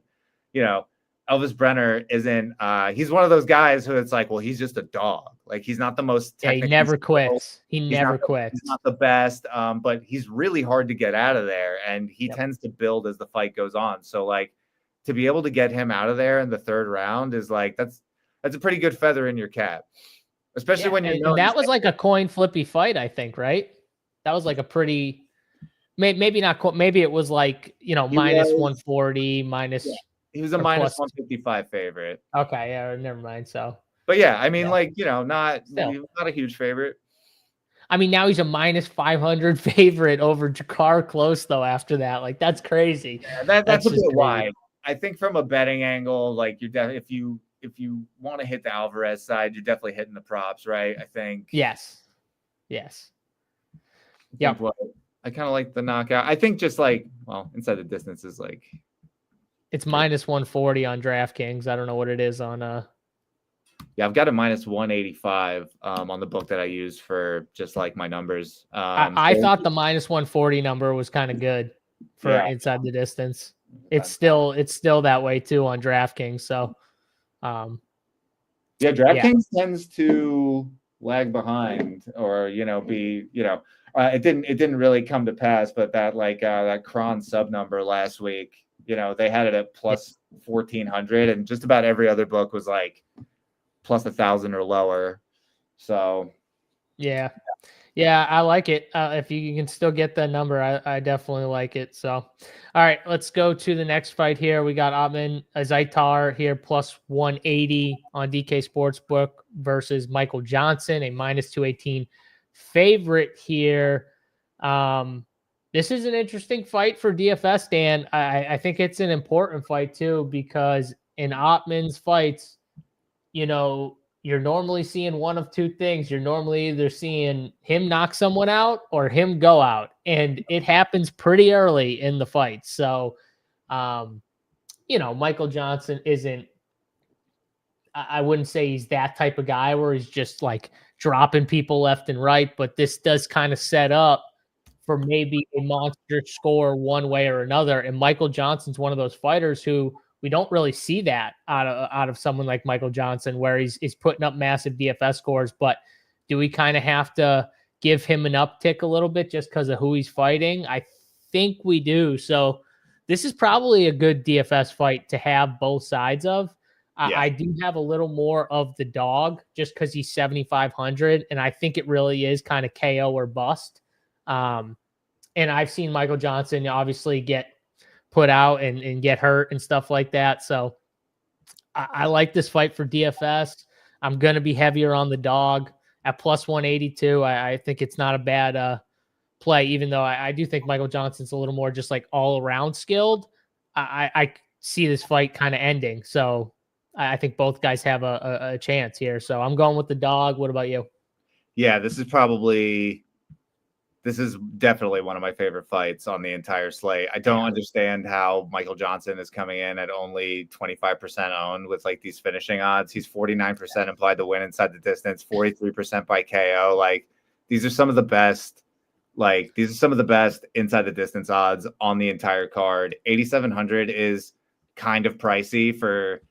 Elvis Brenner isn't. He's one of those guys who it's like, well, he's just a dog. Like he's not the most. Yeah, he never quits. He never quits. He's not the best, but he's really hard to get out of there, and he tends to build as the fight goes on. So like, to be able to get him out of there in the third round is like that's a pretty good feather in your cap, especially when you know and that was like a coin flippy fight, I think, right? That was like a pretty maybe not maybe it was like minus 140 minus. Yeah, he was a minus 155 favorite. Okay, yeah, never mind. So, but yeah, I mean, not a huge favorite. I mean, now he's a minus 500 favorite over Jakar Klose, though. After that, like that's crazy. Yeah, that's a bit wide. I think from a betting angle, like you're definitely if you want to hit the Alvarez side, you're definitely hitting the props, right? I think. Yes. Yeah. I kind of like the knockout. I think just inside the distance is like. It's minus 140 on DraftKings. I don't know what it is on. Yeah, I've got a minus 185 on the book that I use for just like my numbers. I thought the minus 140 number was kind of good for inside the distance. It's still that way too on DraftKings. So, DraftKings tends to lag behind, or it didn't really come to pass. But that Cron sub number last week, they had it at plus 1,400, and just about every other book was like plus 1,000 or lower. So yeah, I like it. If you can still get that number, I definitely like it. So, all right, let's go to the next fight here. We got Azaitar here plus 180 on DK Sportsbook versus Michael Johnson, a minus 218 favorite here. This is an interesting fight for DFS, Dan. I think it's an important fight too, because in Ottman's fights, you're normally seeing one of two things. You're normally either seeing him knock someone out or him go out, and it happens pretty early in the fight. So, Michael Johnson isn't, I wouldn't say he's that type of guy where he's just like dropping people left and right, but this does kind of set up for maybe a monster score one way or another. And Michael Johnson's one of those fighters who we don't really see that out of someone like Michael Johnson, where he's putting up massive DFS scores. But do we kind of have to give him an uptick a little bit just because of who he's fighting? I think we do. So this is probably a good DFS fight to have both sides of. I do have a little more of the dog just because he's 7,500, and I think it really is kind of KO or bust. And I've seen Michael Johnson obviously get put out and get hurt and stuff like that. So I like this fight for DFS. I'm going to be heavier on the dog at plus 182. I think it's not a bad play, even though I do think Michael Johnson's a little more just like all around skilled. I see this fight kind of ending. So I think both guys have a chance here. So I'm going with the dog. What about you? Yeah, this is definitely one of my favorite fights on the entire slate. I don't understand how Michael Johnson is coming in at only 25% owned with like these finishing odds. He's 49% implied to win inside the distance, 43% by KO. Like these are some of the best inside the distance odds on the entire card. 8,700 is kind of pricey for,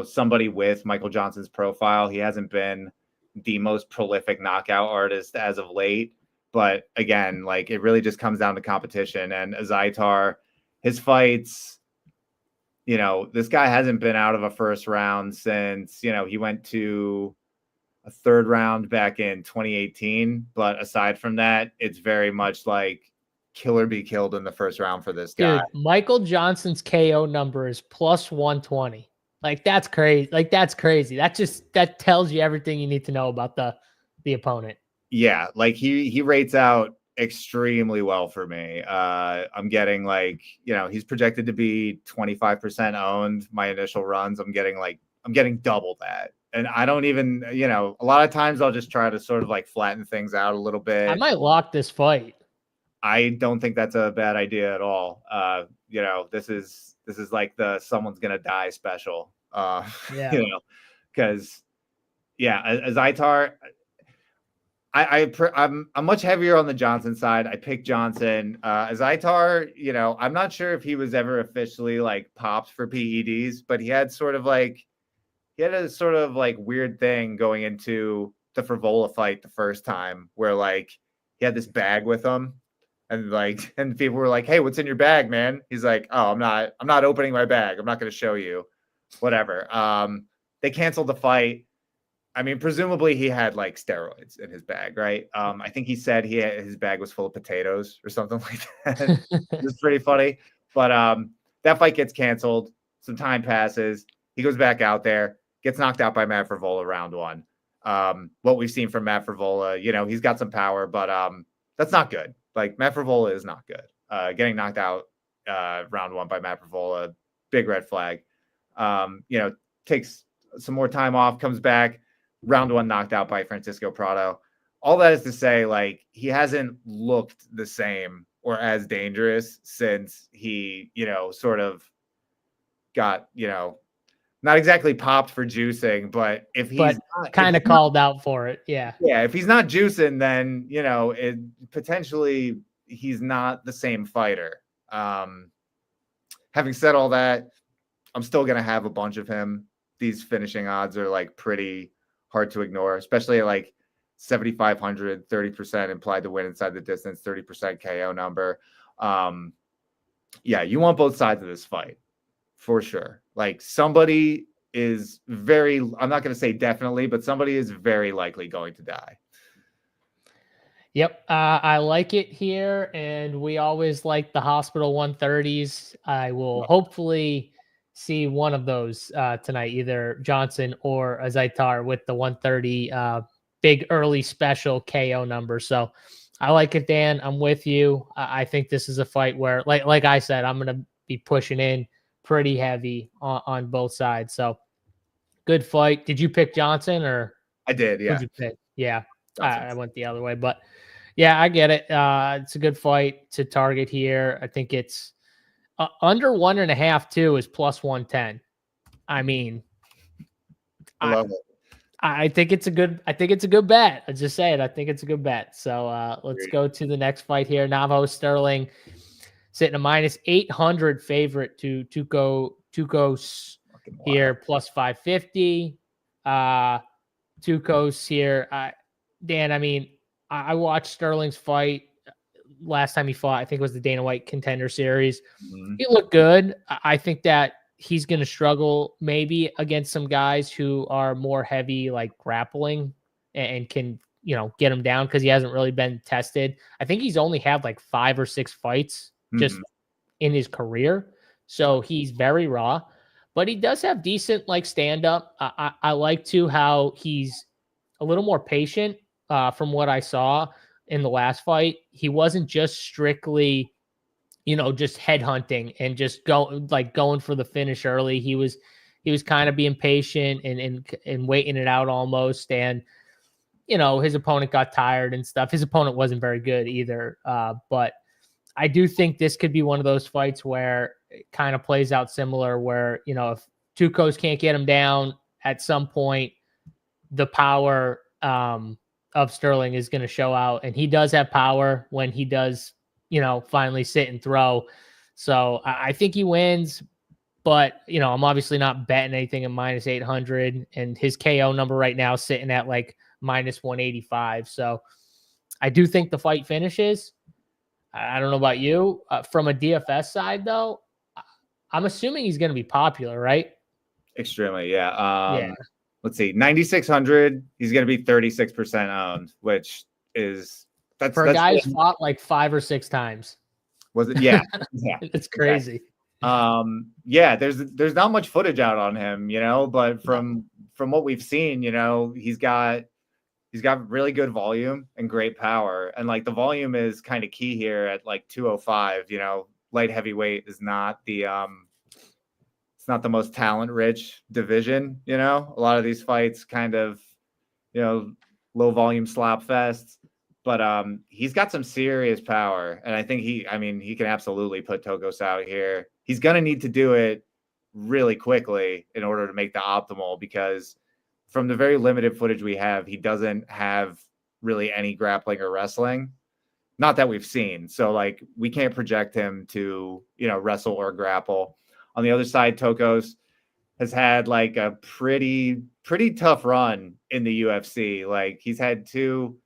somebody with Michael Johnson's profile. He hasn't been the most prolific knockout artist as of late. But again, like it really just comes down to competition. And Azaitar, his fights, this guy hasn't been out of a first round since, he went to a third round back in 2018. But aside from that, it's very much like kill or be killed in the first round for this guy. Dude, Michael Johnson's KO number is plus 120. Like that's crazy. That tells you everything you need to know about the opponent. Yeah, like he rates out extremely well for me. I'm getting he's projected to be 25% owned. My initial runs, I'm getting double that. And I don't even, a lot of times I'll just try to sort of like flatten things out a little bit. I might lock this fight. I don't think that's a bad idea at all. This is like the someone's gonna die special. Because Azaitar. I'm much heavier on the Johnson side. I picked Johnson. Azaitar, I'm not sure if he was ever officially like popped for PEDs, but he had a sort of like weird thing going into the Frivola fight the first time where like he had this bag with him And people were like, "Hey, what's in your bag, man?" He's like, "Oh, I'm not opening my bag. I'm not going to show you." Whatever. They canceled the fight. I mean, presumably he had like steroids in his bag, right? I think he said his bag was full of potatoes or something like that. It was pretty funny. But that fight gets canceled. Some time passes. He goes back out there, gets knocked out by Matt Frevola round one. What we've seen from Matt Frevola, he's got some power, but that's not good. Like, Matt Frevola is not good. Getting knocked out round one by Matt Frevola, big red flag. Takes some more time off, comes back, round one knocked out by Francisco Prado. All that is to say, like, he hasn't looked the same or as dangerous since he, sort of got, not exactly popped for juicing, but if he's kind of called out for it. Yeah. Yeah. If he's not juicing, then, it potentially he's not the same fighter. Having said all that, I'm still going to have a bunch of him. These finishing odds are like pretty hard to ignore, especially at like 7,500, 30% implied to win inside the distance, 30% KO number. Yeah, you want both sides of this fight for sure. Like, somebody is I'm not going to say definitely, but somebody is very likely going to die. Yep. I like it here. And we always like the hospital 130s. I will hopefully see one of those tonight, either Johnson or Azaitar with the 130 big early special KO number. So I like it, Dan. I'm with you. I think this is a fight where, like I said, I'm going to be pushing in pretty heavy on both sides. So good fight. Did you pick Johnson or? I did. Yeah. Who'd you pick? Yeah. I went the other way, but yeah, I get it. It's a good fight to target here. I think it's under 1.5 too is plus 110. I mean, I love it. I think it's a good bet. I just say it. I think it's a good bet. So let's go to the next fight here. Navajo Sterling sitting a minus 800 favorite to Tokkos here, plus 550. Tokkos here. Dan, I mean, I watched Sterling's fight last time he fought. I think it was the Dana White Contender Series. Mm-hmm. He looked good. I think that he's going to struggle maybe against some guys who are more heavy, like grappling, and can, get him down because he hasn't really been tested. I think he's only had like 5 or 6 fights just in his career. So he's very raw, but he does have decent like stand up. I like to how he's a little more patient from what I saw in the last fight. He wasn't just strictly, just headhunting and just going for the finish early. He was kind of being patient and waiting it out almost. And, his opponent got tired and stuff. His opponent wasn't very good either. But I do think this could be one of those fights where it kind of plays out similar where, if Tokkos can't get him down at some point, the power of Sterling is going to show out, and he does have power when he does, finally sit and throw. So I think he wins, but I'm obviously not betting anything at minus 800, and his KO number right now is sitting at like minus 185. So I do think the fight finishes. I don't know about you. From a DFS side, though, I'm assuming he's going to be popular, right? Extremely, yeah. Let's see, 9,600. He's going to be 36% owned, which is for a guy who's fought like 5 or 6 times. Was it? Yeah, yeah. It's crazy. Yeah. There's not much footage out on him, but from what we've seen, he's got really good volume and great power, and like the volume is kind of key here at like 205. Light heavyweight is not the not the most talent rich division. A lot of these fights kind of, low volume slap fests, but he's got some serious power. And I think he can absolutely put Tokkos out here. He's going to need to do it really quickly in order to make the optimal, because from the very limited footage we have, he doesn't have really any grappling or wrestling. Not that we've seen. So like, we can't project him to, wrestle or grapple. On the other side, Tokkos has had like a pretty tough run in the UFC. Like, he's had two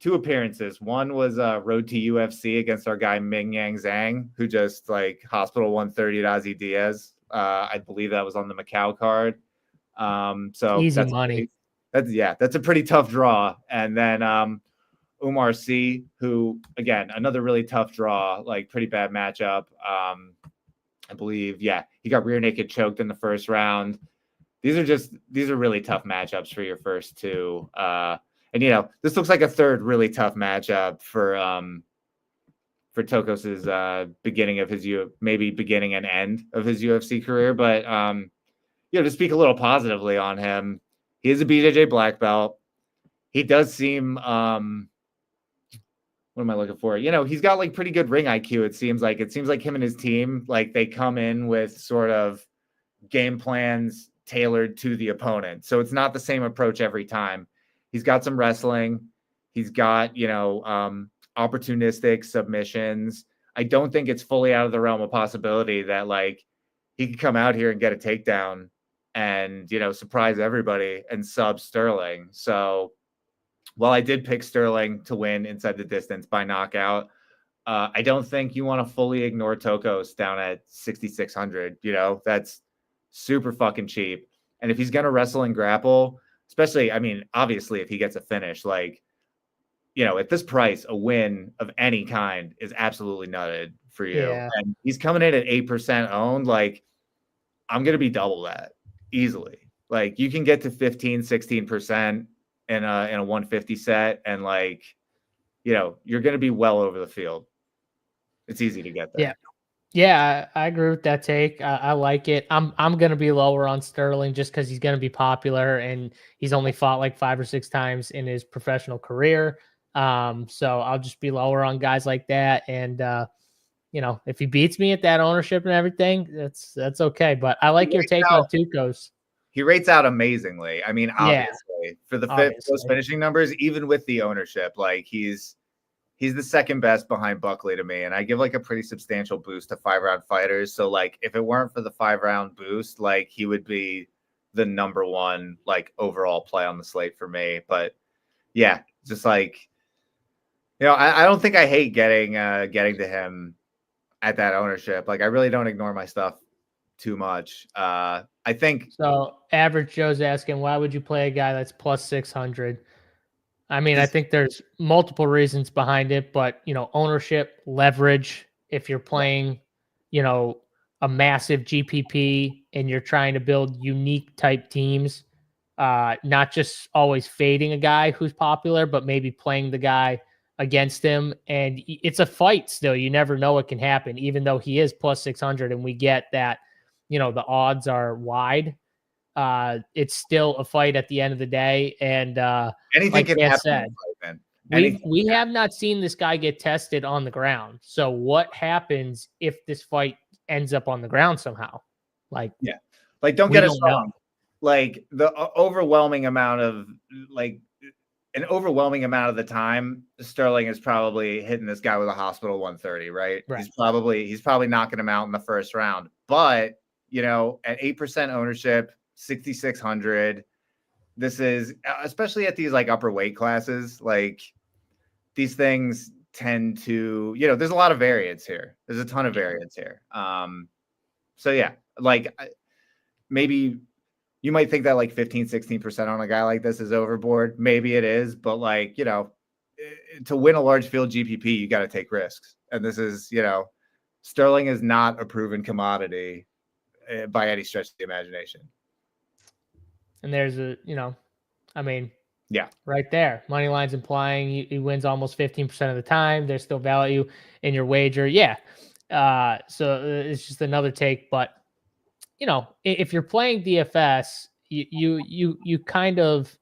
2 appearances. One was Road to UFC against our guy Ming Yang Zhang, who just like hospital 130 at Ozzy Diaz. I believe that was on the Macau card. So Easy that's money. that's a pretty tough draw. And then Umar C, who again another really tough draw, like pretty bad matchup. I believe, he got rear naked choked in the first round. These are really tough matchups for your first 2. And this looks like a third really tough matchup for Tokkos's beginning of his maybe beginning and end of his UFC career. But to speak a little positively on him, he is a BJJ black belt. He does seem what am I looking for? He's got like pretty good ring IQ. It seems like him and his team, like they come in with sort of game plans tailored to the opponent. So it's not the same approach every time. He's got some wrestling. He's got, opportunistic submissions. I don't think it's fully out of the realm of possibility that like he could come out here and get a takedown and, surprise everybody and sub Sterling. So while I did pick Sterling to win inside the distance by knockout, I don't think you want to fully ignore Tokkos down at 6,600. That's super fucking cheap. And if he's going to wrestle and grapple, especially, obviously if he gets a finish, like, at this price, a win of any kind is absolutely nutted for you. Yeah. And he's coming in at 8% owned. Like, I'm going to be double that easily. Like, you can get to 15, 16% in a 150 set. And like, you're going to be well over the field. It's easy to get there. Yeah. Yeah, I agree with that take. I like it. I'm going to be lower on Sterling just because he's going to be popular and he's only fought like 5 or 6 times in his professional career. So I'll just be lower on guys like that. And if he beats me at that ownership and everything, that's okay. But I like your take on Tokkos. He rates out amazingly. Obviously, for those finishing numbers, even with the ownership, like he's the second best behind Buckley to me. And I give like a pretty substantial boost to 5-round fighters. So like, if it weren't for the 5-round boost, like he would be the number 1, like overall play on the slate for me. But yeah, just like, I don't think I hate getting to him at that ownership. Like I really don't ignore my stuff too much. I think so. Average Joe's asking, why would you play a guy that's plus 600? I think there's multiple reasons behind it, but ownership, leverage. If you're playing, a massive GPP and you're trying to build unique type teams, not just always fading a guy who's popular, but maybe playing the guy against him. And it's a fight still. You never know what can happen, even though he is plus 600 and we get that, the odds are wide. It's still a fight at the end of the day. And anything like can happen. We have not seen this guy get tested on the ground. So what happens if this fight ends up on the ground somehow? Like, don't get us wrong. Like the overwhelming amount of the time, Sterling is probably hitting this guy with a hospital 130, right? He's probably knocking him out in the first round. But at 8% ownership, 6,600. This is especially at these like upper weight classes, like these things tend to, there's a lot of variance here. There's a ton of variance here. So yeah, like maybe you might think that like 15, 16% on a guy like this is overboard. Maybe it is, but like, to win a large field GPP, you got to take risks. And this is, Sterling is not a proven commodity by any stretch of the imagination. And there's right there. Money line's implying he wins almost 15% of the time. There's still value in your wager. Yeah. So it's just another take. But, if you're playing DFS, you kind of,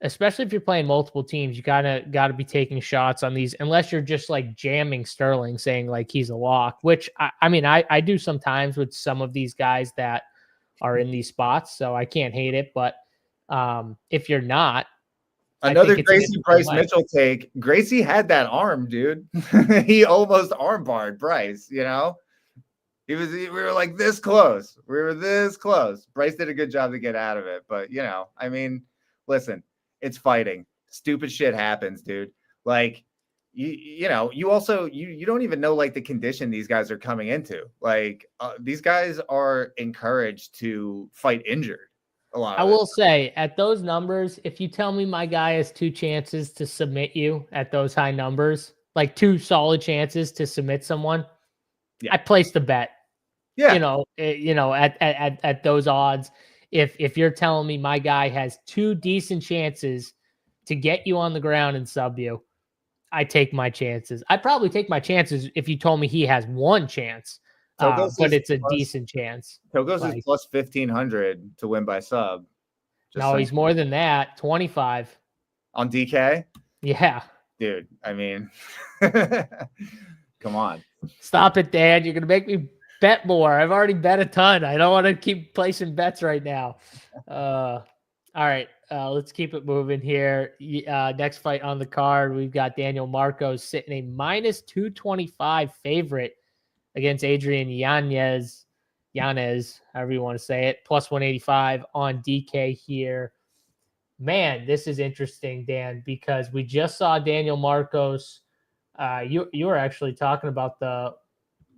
especially if you're playing multiple teams, you gotta be taking shots on these, unless you're just like jamming Sterling, saying like he's a lock, which I do sometimes with some of these guys that are in these spots, so I can't hate it. But if you're not, another Gracie Bryce Mitchell take. Gracie had that arm, dude. He almost armbarred Bryce. We were like this close. We were this close. Bryce did a good job to get out of it, but listen, it's fighting. Stupid shit happens, dude. like you know, you also you don't even know like the condition these guys are coming into. Like these guys are encouraged to fight injured a lot I of it. will say at those numbers, if you tell me my guy has 2 chances to submit you at those high numbers, like 2 solid chances to submit someone, Yeah. I place the bet. Yeah. At those odds, if you're telling me my guy has 2 decent chances to get you on the ground and sub you, I take my chances. I'd probably take my chances if you told me he has 1 chance, but it's a decent chance. Tokkos is plus 1,500 to win by sub. No, he's more than that. 25 on DK. Yeah, dude. I mean, come on. Stop it, Dan. You're gonna make me bet more. I've already bet a ton. I don't want to keep placing bets right now. All right. Let's keep it moving here. Next fight on the card, we've got Daniel Marcos sitting a minus 225 favorite against Adrian Yanez, however you want to say it, plus 185 on DK here. Man, this is interesting, Dan, because we just saw Daniel Marcos. You were actually talking about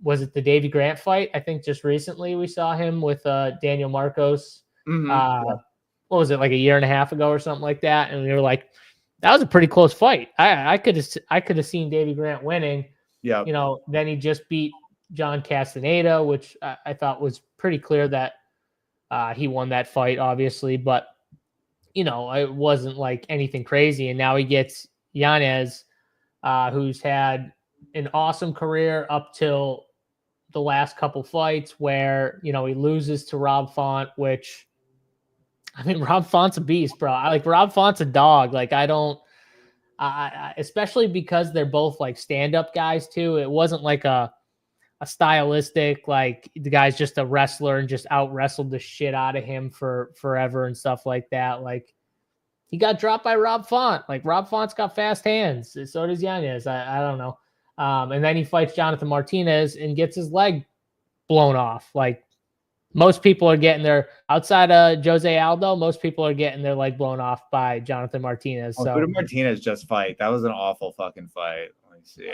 was it the Davy Grant fight? I think just recently we saw him with Daniel Marcos. Mm-hmm. What was it, like a year and a half ago or something like that? And we were like, that was a pretty close fight. I could have seen Davy Grant winning. Yeah. You know, then he just beat John Castaneda, which I thought was pretty clear that he won that fight, obviously. But, you know, it wasn't like anything crazy. And now he gets Yanez, who's had an awesome career up till the last couple fights where, you know, he loses to Rob Font, which, I mean, Rob Font's a beast, bro. Rob Font's a dog. Like, I especially because they're both like stand-up guys too. It wasn't like a stylistic, like the guy's just a wrestler and just out wrestled the shit out of him for forever and stuff like that. Like, he got dropped by Rob Font. Like, Rob Font's got fast hands. So does Yanez. I don't know. And then he fights Jonathan Martinez and gets his leg blown off. Like, most people are getting outside of Jose Aldo, most people are getting their leg blown off by Jonathan Martinez. So who did Martinez just fight? That was an awful fucking fight. Let me see.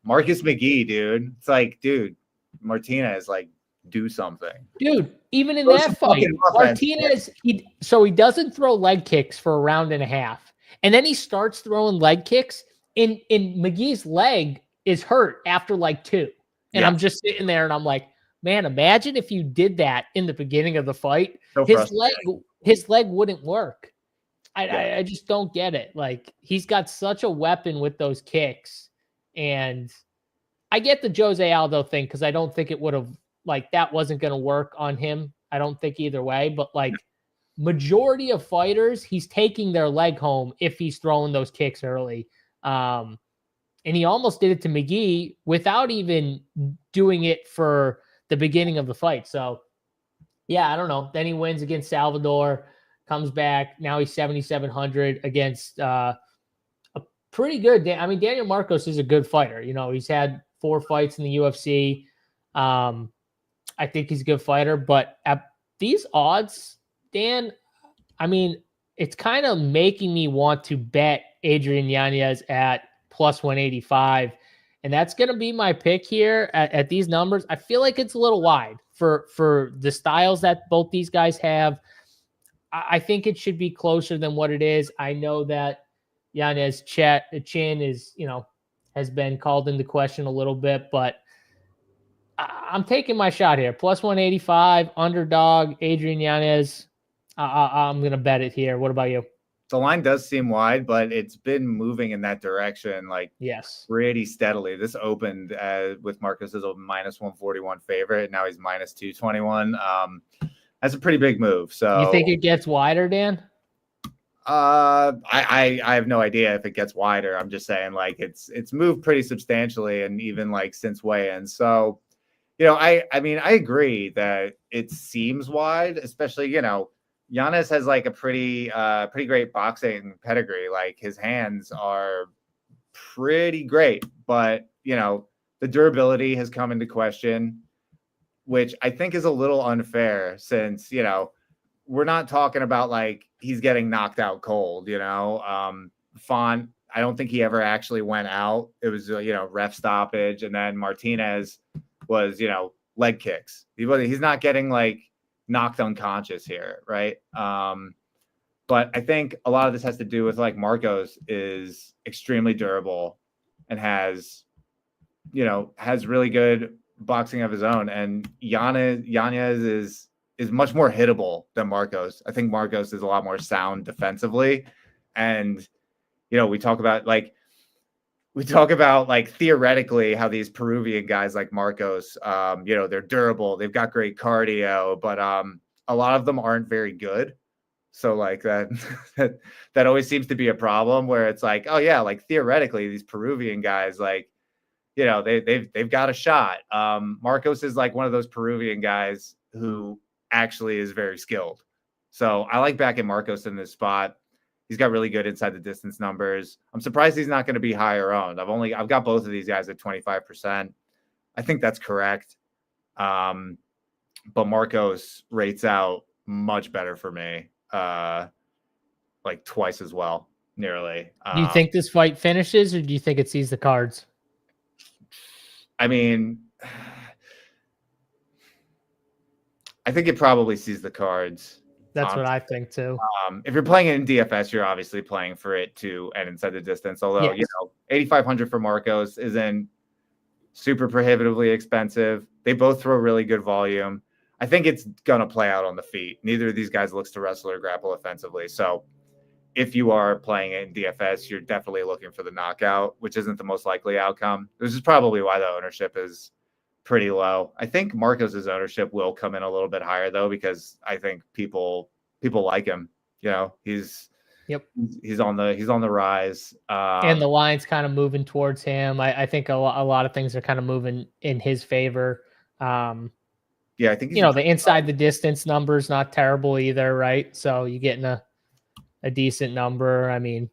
Marcus McGee, dude. It's like, dude, Martinez, like, do something. Dude, even in that fight, Martinez, he doesn't throw leg kicks for a round and a half. And then he starts throwing leg kicks, and McGee's leg is hurt after like 2. And I'm just sitting there and I'm like, man, imagine if you did that in the beginning of the fight. So his leg wouldn't work. I just don't get it. Like, he's got such a weapon with those kicks. And I get the Jose Aldo thing because I don't think it would have, like, that wasn't going to work on him. I don't think either way. But, like, majority of fighters, he's taking their leg home if he's throwing those kicks early. And he almost did it to McGee without even doing it for the beginning of the fight. So, yeah, I don't know. Then he wins against Salvador, comes back. Now he's 7,700 against a pretty good. I mean, Daniel Marcos is a good fighter. You know, he's had 4 fights in the UFC. I think he's a good fighter. But at these odds, Dan, I mean, it's kind of making me want to bet Adrian Yanez at plus 185. And that's going to be my pick here at these numbers. I feel like it's a little wide for the styles that both these guys have. I think it should be closer than what it is. I know that Yanez chin is, you know, has been called into question a little bit, but I'm taking my shot here. Plus 185, underdog, Adrian Yanez. I'm going to bet it here. What about you? The line does seem wide, but it's been moving in that direction, like, pretty steadily. This opened with Marcos as a minus 141 favorite. Now he's minus 221. That's a pretty big move. So you think it gets wider, Dan? I have no idea if it gets wider. I'm just saying, like, it's moved pretty substantially, and even like since weigh-in. So, you know, I mean, I agree that it seems wide, especially, you know, Yanez has like a pretty great boxing pedigree. Like, his hands are pretty great, but, you know, the durability has come into question, which I think is a little unfair since, you know, we're not talking about like he's getting knocked out cold, you know. Font, I don't think he ever actually went out. It was, ref stoppage. And then Martinez was, leg kicks. He's not getting like knocked unconscious here. Right. But I think a lot of this has to do with like Marcos is extremely durable and has really good boxing of his own. And Yanez is much more hittable than Marcos. I think Marcos is a lot more sound defensively. And, we talk about theoretically how these Peruvian guys like Marcos, they're durable. They've got great cardio, but a lot of them aren't very good. So like that always seems to be a problem where it's like, oh yeah, like theoretically these Peruvian guys, like, they've got a shot. Marcos is like one of those Peruvian guys who actually is very skilled. So I like backing Marcos in this spot. He's got really good inside the distance numbers. I'm surprised he's not going to be higher owned. I've got both of these guys at 25%. I think that's correct. But Marcos rates out much better for me. Like twice as well, nearly. Do you think this fight finishes, or do you think it sees the cards? I mean, I think it probably sees the cards. That's what I think too. If you're playing it in DFS, you're obviously playing for it to end inside the distance. Although, yes. 8,500 for Marcos isn't super prohibitively expensive. They both throw really good volume. I think it's going to play out on the feet. Neither of these guys looks to wrestle or grapple offensively. So if you are playing it in DFS, you're definitely looking for the knockout, which isn't the most likely outcome. This is probably why the ownership is pretty low. I think Marcos's ownership will come in a little bit higher though, because I think people like him. He's on the rise. And the line's kind of moving towards him. I think a lot of things are kind of moving in his favor. Yeah, I think the inside the distance number is not terrible either, right? So you're getting a decent number. I mean,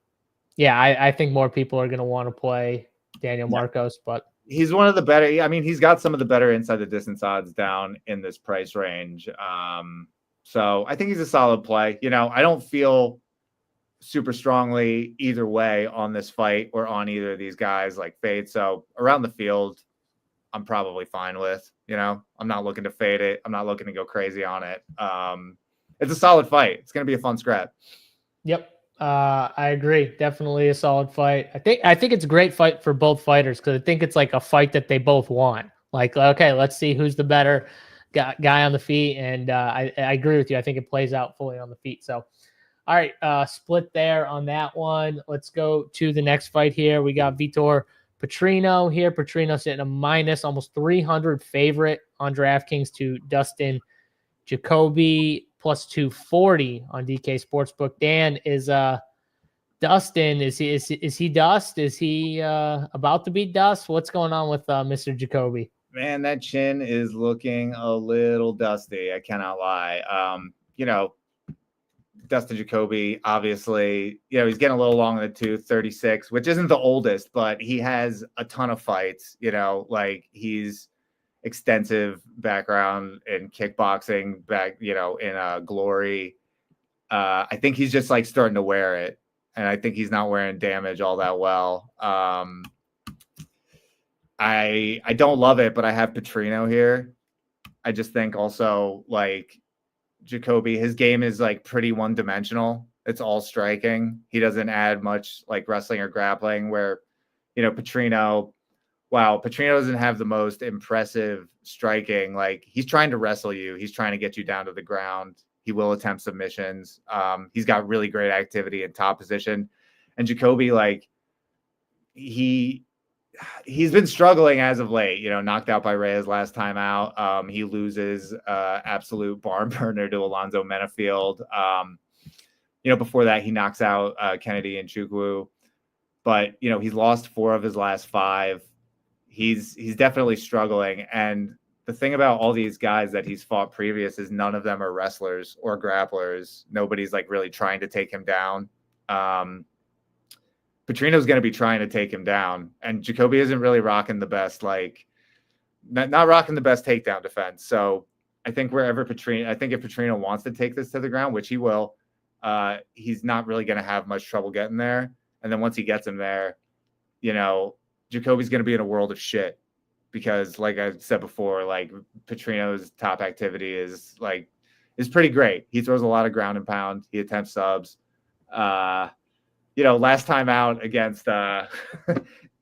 yeah, I think more people are going to want to play Daniel Marcos, but he's one of the better. I mean, he's got some of the better inside the distance odds down in this price range. So I think he's a solid play. I don't feel super strongly either way on this fight or on either of these guys like fade. So around the field, I'm probably fine with. I'm not looking to fade it. I'm not looking to go crazy on it. It's a solid fight. It's going to be a fun scrap. Yep. I agree. Definitely a solid fight. I think it's a great fight for both fighters, because I think it's like a fight that they both want. Like, okay, let's see who's the better guy on the feet. And I agree with you. I think it plays out fully on the feet. So, all right, split there on that one. Let's go to the next fight here. We got Vitor Petrino here. Petrino sitting a minus almost 300 favorite on DraftKings to Dustin Jacoby, plus 240 on DK Sportsbook. Dan, is Dustin, is he Dust? Is he about to beat Dust? What's going on with Mr. Jacoby? Man, that chin is looking a little dusty. I cannot lie. Dustin Jacoby, obviously, he's getting a little long in the tooth, 36, which isn't the oldest, but he has a ton of fights, like he's extensive background in kickboxing back, in Glory. I think he's just like starting to wear it, and I think he's not wearing damage all that well. I don't love it, but I have Petrino here. I just think also like Jacoby, his game is like pretty one-dimensional. It's all striking. He doesn't add much like wrestling or grappling, where, Petrino doesn't have the most impressive striking. Like, he's trying to wrestle you. He's trying to get you down to the ground. He will attempt submissions. He's got really great activity in top position. And Jacoby, like, he's been struggling as of late, knocked out by Reyes last time out. He loses absolute barn burner to Alonzo Menafield. Before that, he knocks out Kennedy and Chukwu. But, he's lost 4 of his last 5. He's definitely struggling. And the thing about all these guys that he's fought previous is none of them are wrestlers or grapplers. Nobody's like really trying to take him down. Petrino's going to be trying to take him down, and Jacoby isn't really rocking the best, like not rocking the best takedown defense. So I think if Petrino wants to take this to the ground, which he will, he's not really going to have much trouble getting there. And then once he gets him there, you know, Jacoby's going to be in a world of shit because, like I said before, like Petrino's top activity is pretty great. He throws a lot of ground and pound. He attempts subs. You know, last time out against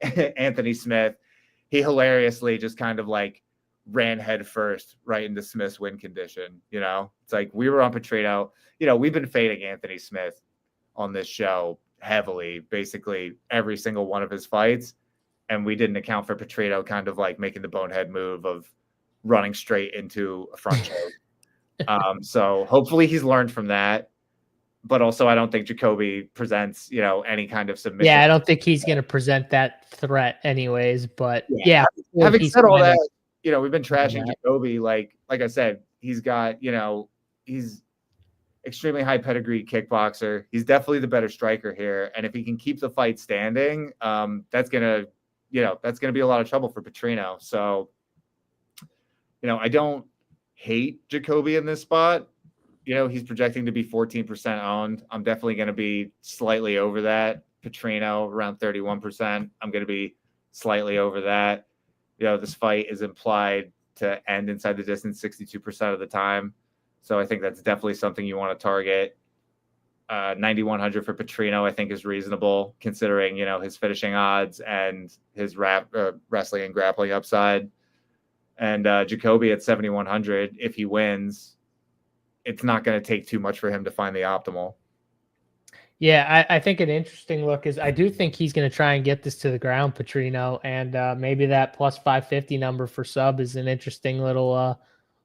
Anthony Smith, he hilariously just kind of like ran head first right into Smith's win condition. You know, it's like we were on Petrino. You know, we've been fading Anthony Smith on this show heavily, basically every single one of his fights. And we didn't account for Petrino kind of like making the bonehead move of running straight into a front choke. So hopefully he's learned from that. But also, I don't think Jacoby presents, you know, any kind of submission. Yeah, I don't think he's going to present that threat anyways. But yeah, having said all that, you know, we've been trashing Jacoby. Like I said, he's got, you know, he's extremely high pedigree kickboxer. He's definitely the better striker here. And if he can keep the fight standing, that's gonna be a lot of trouble for Petrino. So, you know, I don't hate Jacoby in this spot. You know, he's projecting to be 14% owned. I'm definitely going to be slightly over that. Petrino around 31%. I'm going to be slightly over that. You know, this fight is implied to end inside the distance 62% of the time. So I think that's definitely something you want to target. 9,100 for Petrino, I think, is reasonable considering, you know, his finishing odds and his wrestling and grappling upside. And Jacoby at 7,100, if he wins, it's not going to take too much for him to find the optimal. Yeah, I think an interesting look is I do think he's going to try and get this to the ground, Petrino, and maybe that plus 550 number for sub is an interesting little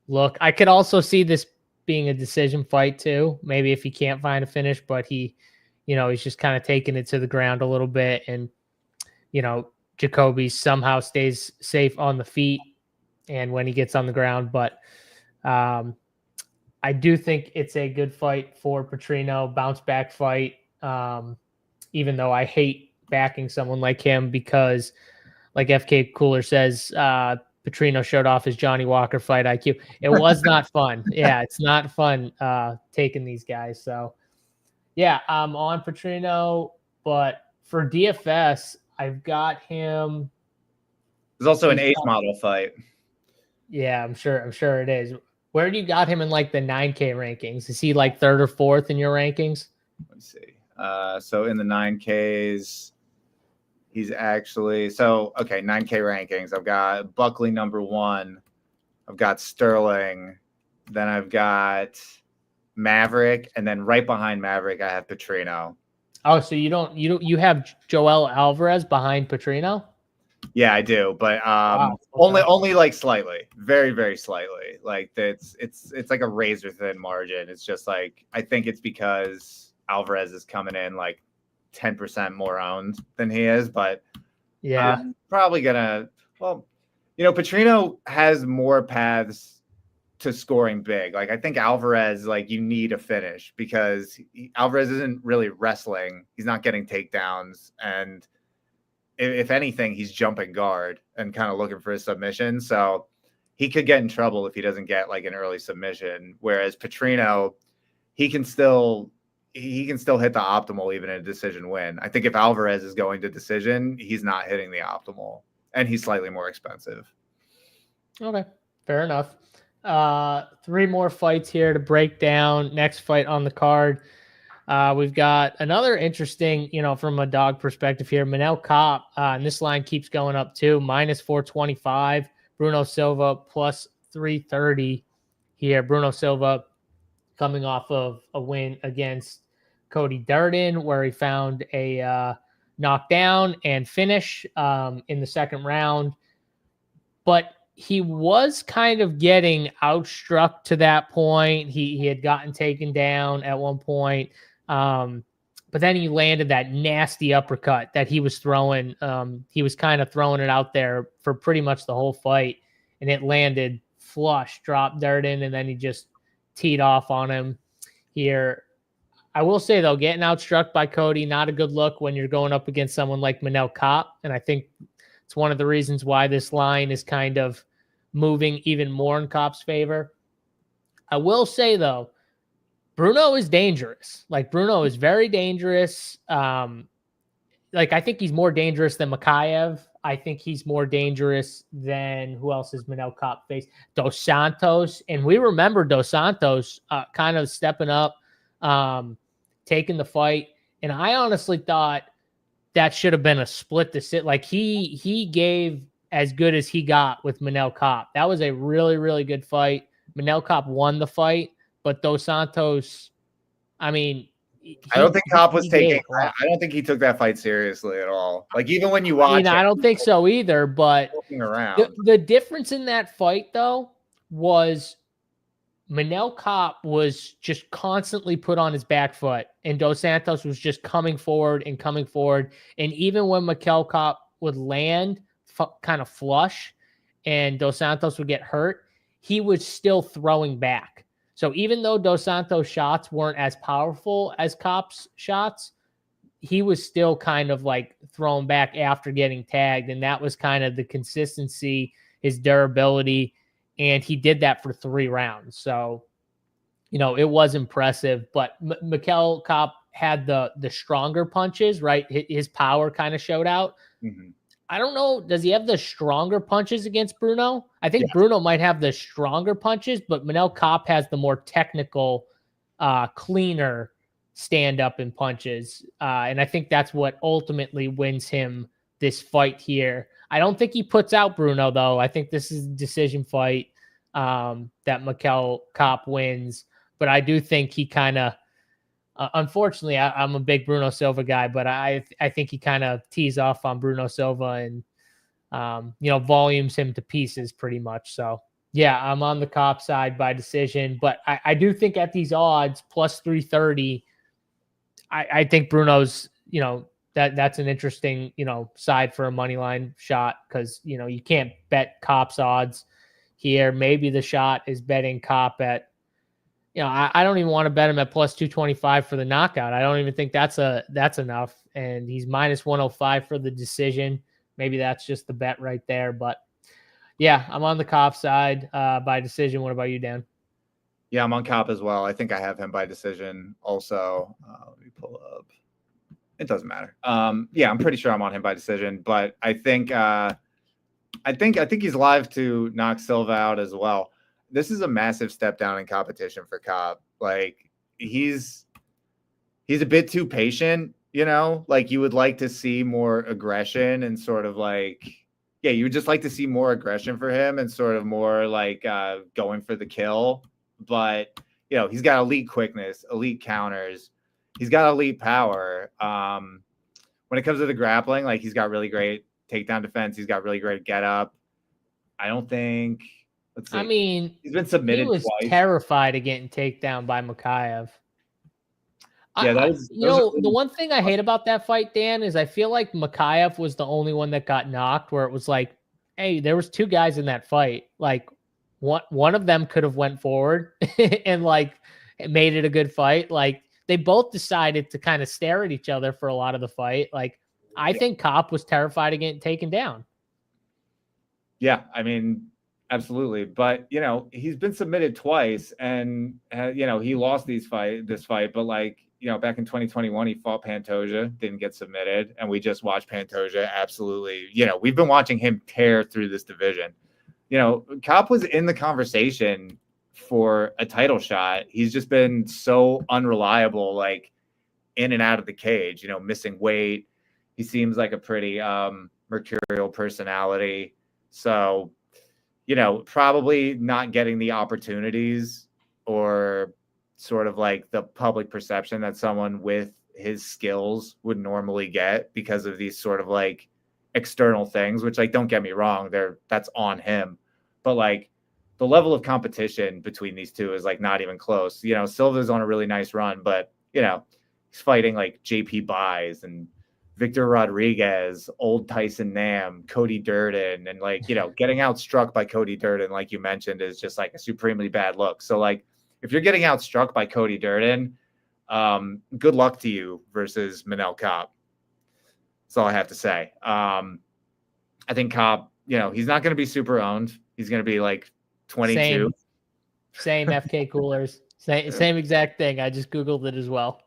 look. I could also see this being a decision fight too, maybe if he can't find a finish, but he's just kind of taking it to the ground a little bit, and, you know, Jacoby somehow stays safe on the feet and when he gets on the ground, but I do think it's a good fight for Petrino, bounce back fight. Even though I hate backing someone like him because, like FK Cooler says, Petrino showed off his Johnny Walker fight IQ. It was not fun. Yeah, it's not fun taking these guys. So, yeah, I'm on Petrino, but for DFS, I've got him. There's also an ace model fight. Yeah, I'm sure it is. Where do you got him in like the 9K rankings? Is he like third or fourth in your rankings? Let's see. So in the 9Ks, he's actually 9K rankings. I've got Buckley number 1. I've got Sterling. Then I've got Maverick, and then right behind Maverick, I have Petrino. Oh, so you have Joel Alvarez behind Petrino? Yeah, I do, but wow, okay. only like slightly, very, very slightly. Like it's like a razor thin margin. It's just like I think it's because Alvarez is coming in like 10% more owned than he is, but yeah, probably gonna. Well, you know, Petrino has more paths to scoring big. Like I think Alvarez, like you need a finish because Alvarez isn't really wrestling. He's not getting takedowns, and if anything, he's jumping guard and kind of looking for a submission. So he could get in trouble if he doesn't get like an early submission. Whereas Petrino, he can still hit the optimal even in a decision win. I think if Alvarez is going to decision, he's not hitting the optimal, and he's slightly more expensive. Okay, fair enough. 3 more fights here to break down. Next fight on the card. We've got another interesting, from a dog perspective here, Manel Kape, and this line keeps going up too, minus 425. Bruno Silva plus 330 here. Bruno Silva coming off of a win against Cody Durden, where he found a knockdown and finish in the second round. But he was kind of getting outstruck to that point. He had gotten taken down at one point. But then he landed that nasty uppercut that he was throwing. He was kind of throwing it out there for pretty much the whole fight, and it landed flush, dropped Durden, and then he just teed off on him here. I will say, though, getting outstruck by Cody, not a good look when you're going up against someone like Manel Kape, and I think it's one of the reasons why this line is kind of moving even more in Kape's favor. I will say, though, Bruno is dangerous. Like, Bruno is very dangerous. like, I think he's more dangerous than Makayev. I think he's more dangerous than who else is Manel Cop faced? Dos Santos. And we remember Dos Santos kind of stepping up, taking the fight. And I honestly thought that should have been a split decision. Like he gave as good as he got with Manel Cop. That was a really, really good fight. Manel Cop won the fight, but Dos Santos, I mean, I don't think Cop was taking. I don't think he took that fight seriously at all. Like even when you watch, I don't think so either. But around. The difference in that fight, though, was Manel Cop was just constantly put on his back foot, and Dos Santos was just coming forward and coming forward. And even when Manel Cop would land kind of flush, and Dos Santos would get hurt, he was still throwing back. So even though Dos Santos' shots weren't as powerful as Cop's shots, he was still kind of like thrown back after getting tagged. And that was kind of the consistency, his durability. And he did that for 3 rounds. So, it was impressive. But Manel Cop had the stronger punches, right? His power kind of showed out. Mm-hmm. I don't know. Does he have the stronger punches against Bruno? I think Bruno might have the stronger punches, but Manel Cop has the more technical, cleaner stand-up and punches. And I think that's what ultimately wins him this fight here. I don't think he puts out Bruno, though. I think this is a decision fight that Manel Cop wins. But I do think he kind of, unfortunately, I'm a big Bruno Silva guy, but I think he kind of tees off on Bruno Silva and, volumes him to pieces pretty much. So, yeah, I'm on the Cop side by decision. But I do think at these odds, plus 330, I think Bruno's, that's an interesting, side for a money line shot because, you can't bet Cop's odds here. Maybe the shot is betting Cop at, I don't even want to bet him at plus 225 for the knockout. I don't even think that's enough. And he's minus 105 for the decision. Maybe that's just the bet right there. But yeah, I'm on the Cop side by decision. What about you, Dan? Yeah, I'm on Cop as well. I think I have him by decision also. Let me pull up. It doesn't matter. Yeah, I'm pretty sure I'm on him by decision, but I think he's live to knock Silva out as well. This is a massive step down in competition for Cop. Like he's a bit too patient, like you would like to see more aggression and sort of like, yeah, you would just like to see more aggression for him and sort of more like going for the kill. But, he's got elite quickness, elite counters. He's got elite power. When it comes to the grappling, like he's got really great takedown defense. He's got really great get up. I don't think. Let's see. I mean, he's been submitted. He was twice. Terrified of getting taken down by Makayev. Yeah, the one thing I hate about that fight, Dan, is I feel like Makayev was the only one that got knocked. Where it was like, hey, there was 2 guys in that fight. Like one of them could have went forward and like made it a good fight. Like they both decided to kind of stare at each other for a lot of the fight. Like I think Cop was terrified of getting taken down. Yeah, I mean, absolutely. But, he's been submitted twice and, he lost this fight. But like, back in 2021, he fought Pantoja, didn't get submitted. And we just watched Pantoja absolutely, we've been watching him tear through this division. Cop was in the conversation for a title shot. He's just been so unreliable, like in and out of the cage, missing weight. He seems like a pretty mercurial personality. So, probably not getting the opportunities or sort of like the public perception that someone with his skills would normally get because of these sort of like external things, which like, don't get me wrong, that's on him. But like the level of competition between these two is like not even close. Silva's on a really nice run, but he's fighting like JP Buys and Victor Rodriguez, old Tyson Nam, Cody Durden, and like, getting outstruck by Cody Durden, like you mentioned, is just like a supremely bad look. So like, if you're getting outstruck by Cody Durden, good luck to you versus Manel Cop. That's all I have to say. I think Cop, he's not going to be super owned. He's going to be like 22. Same FK coolers. Same exact thing. I just Googled it as well.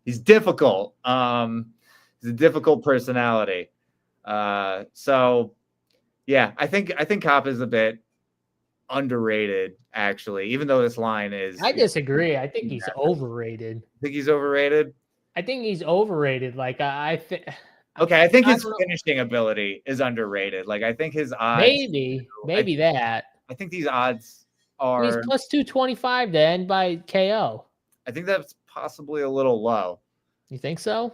He's difficult. He's He's a difficult personality. So yeah, I think Cop is a bit underrated, actually, even though this line is. I disagree. I think he's overrated. Think he's overrated? I think he's overrated. Like I think. Okay, I think his finishing ability is underrated. Like I think his odds. Maybe that. I think these odds are. He's plus 225 to end by KO. I think that's possibly a little low. You think so?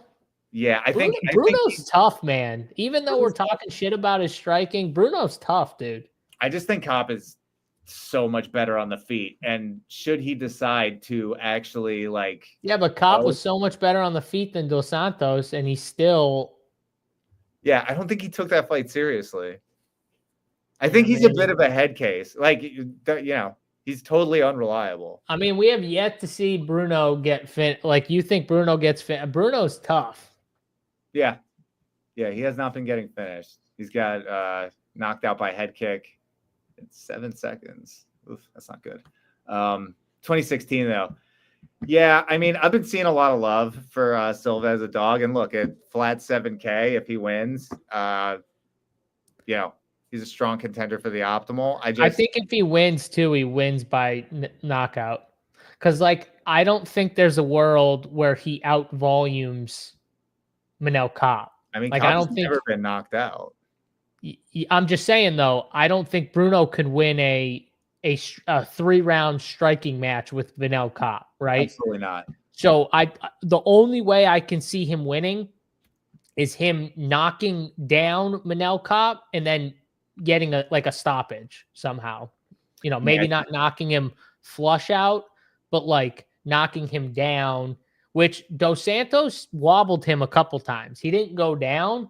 Yeah, I think Bruno's tough, man. Even though we're talking shit about his striking, Bruno's tough, dude. I just think Cop is so much better on the feet, and should he decide to actually like, yeah, but Cop was so much better on the feet than Dos Santos, and he's still. Yeah, I don't think he took that fight seriously. I think he's a bit of a head case. Like, he's totally unreliable. I mean, we have yet to see Bruno get fit. Like, you think Bruno gets fit? Bruno's tough. Yeah. Yeah, he has not been getting finished. He's got knocked out by head kick in 7 seconds. Oof, that's not good. 2016, though. Yeah, I mean, I've been seeing a lot of love for Silva as a dog. And look, at flat 7K, if he wins, he's a strong contender for the optimal. I think if he wins, too, he wins by knockout. Because, like, I don't think there's a world where he out-volumes Manel Cop. I mean, like, Cop's never been knocked out. I'm just saying, though, I don't think Bruno could win a 3-round striking match with Manel Cop, right? Absolutely not. So the only way I can see him winning is him knocking down Manel Cop and then getting a stoppage somehow. Maybe not knocking him flush out, but like knocking him down, which Dos Santos wobbled him a couple times. He didn't go down,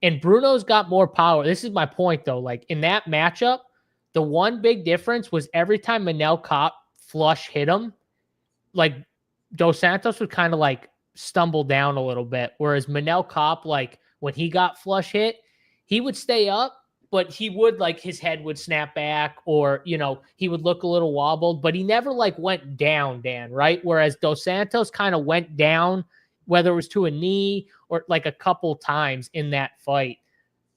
and Bruno's got more power. This is my point, though. Like, in that matchup, the one big difference was every time Manel Cop flush hit him, like, Dos Santos would kind of like stumble down a little bit. Whereas Manel Cop, like, when he got flush hit, he would stay up, but he would, like, his head would snap back, or, he would look a little wobbled, but he never like went down, Dan, right? Whereas Dos Santos kind of went down, whether it was to a knee or like a couple times in that fight,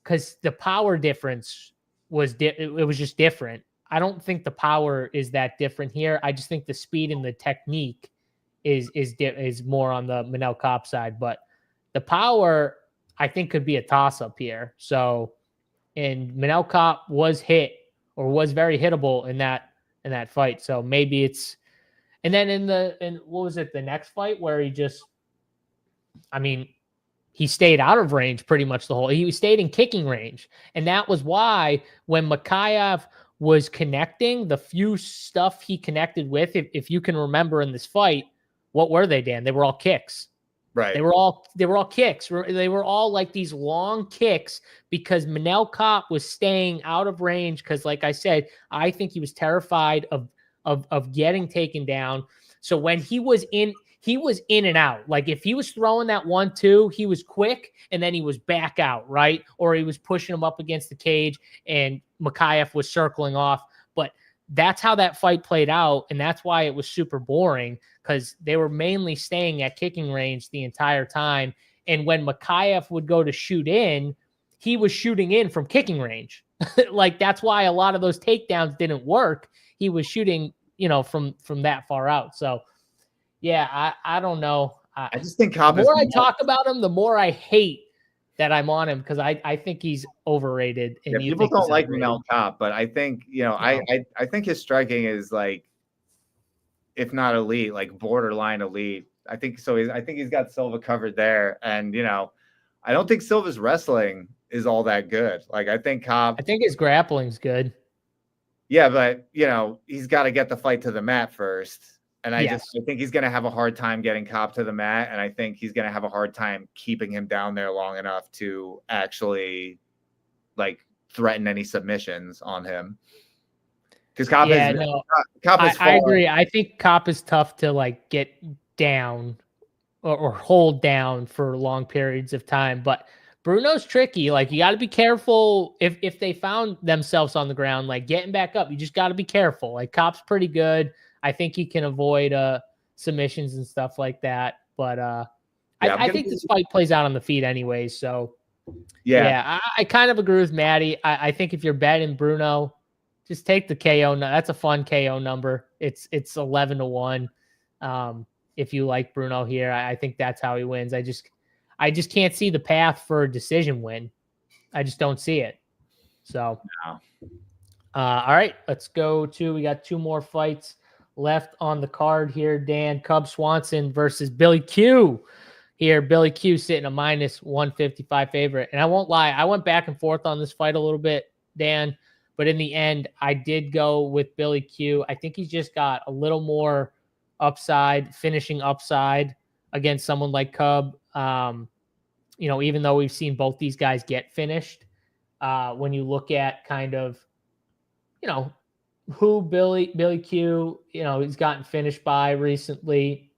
because the power difference was it was just different. I don't think the power is that different here. I just think the speed and the technique is more on the Manel Cop side, but the power I think could be a toss up here. So, and Manel Cop was hit, or was very hittable in that fight. So maybe it's, and then in what was it, the next fight where he stayed out of range pretty much he stayed in kicking range. And that was why when Makayev was connecting, the few stuff he connected with, if you can remember in this fight, what were they, Dan? They were all kicks. Right. They were all kicks. They were all like these long kicks, because Manel Cop was staying out of range. Because, like I said, I think he was terrified of getting taken down. So when he was in and out. Like, if he was throwing that 1-2, he was quick, and then he was back out, right? Or he was pushing him up against the cage, and Makayev was circling off. But that's how that fight played out, and that's why it was super boring, because they were mainly staying at kicking range the entire time. And when Makayev would go to shoot in, he was shooting in from kicking range. Like, that's why a lot of those takedowns didn't work. He was shooting, from that far out. So, yeah, I don't know. I just think Cop the more I talk about him, the more I hate that I'm on him, because I think he's overrated. And people don't like Manel Cop, but I think, I think his striking is like, if not elite, like borderline elite. I think so. I think he's got Silva covered there. And, I don't think Silva's wrestling is all that good. Like, I think his grappling's good. Yeah, but, he's got to get the fight to the mat first. And I think he's going to have a hard time getting Cop to the mat. And I think he's going to have a hard time keeping him down there long enough to actually, like, threaten any submissions on him. Because Cop is I agree. I think Cop is tough to, like, get down or hold down for long periods of time. But Bruno's tricky. Like, you got to be careful if they found themselves on the ground, like, getting back up. You just got to be careful. Like, Cop's pretty good. I think he can avoid submissions and stuff like that. But Yeah, I think this fight plays out on the feet anyways. So yeah. I kind of agree with Maddie. I think if you're betting Bruno, just take the KO. That's a fun KO number. It's 11-1. If you like Bruno here, I think that's how he wins. I just can't see the path for a decision win. I just don't see it. So, No. All right, let's go to. We got 2 more fights left on the card here. Dan, Cub Swanson versus Billy Q. Here, Billy Q sitting a minus 155 favorite. And I won't lie, I went back and forth on this fight a little bit, Dan. But in the end, I did go with Billy Q. I think he's just got a little more upside, finishing upside against someone like Cub. Even though we've seen both these guys get finished, when you look at kind of, who Billy Q, he's gotten finished by recently.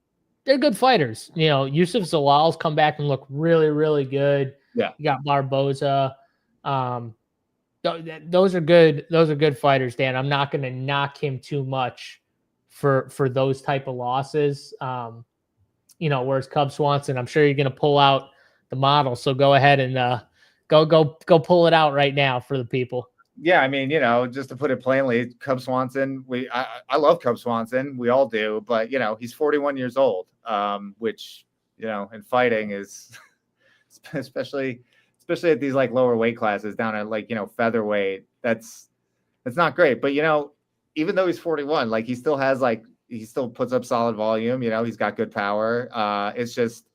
They're good fighters. Yusuf Zalal's come back and look really, really good. Yeah. You got Barboza. Those are good. Those are good fighters, Dan. I'm not going to knock him too much for those type of losses. Whereas Cub Swanson, I'm sure you're going to pull out the model. So go ahead and go pull it out right now for the people. Yeah, I mean, just to put it plainly, Cub Swanson, I love Cub Swanson. We all do, but he's 41 years old, which, in fighting is especially at these like lower weight classes down at like, featherweight, that's not great. But, even though he's 41, like he still puts up solid volume, he's got good power. It's just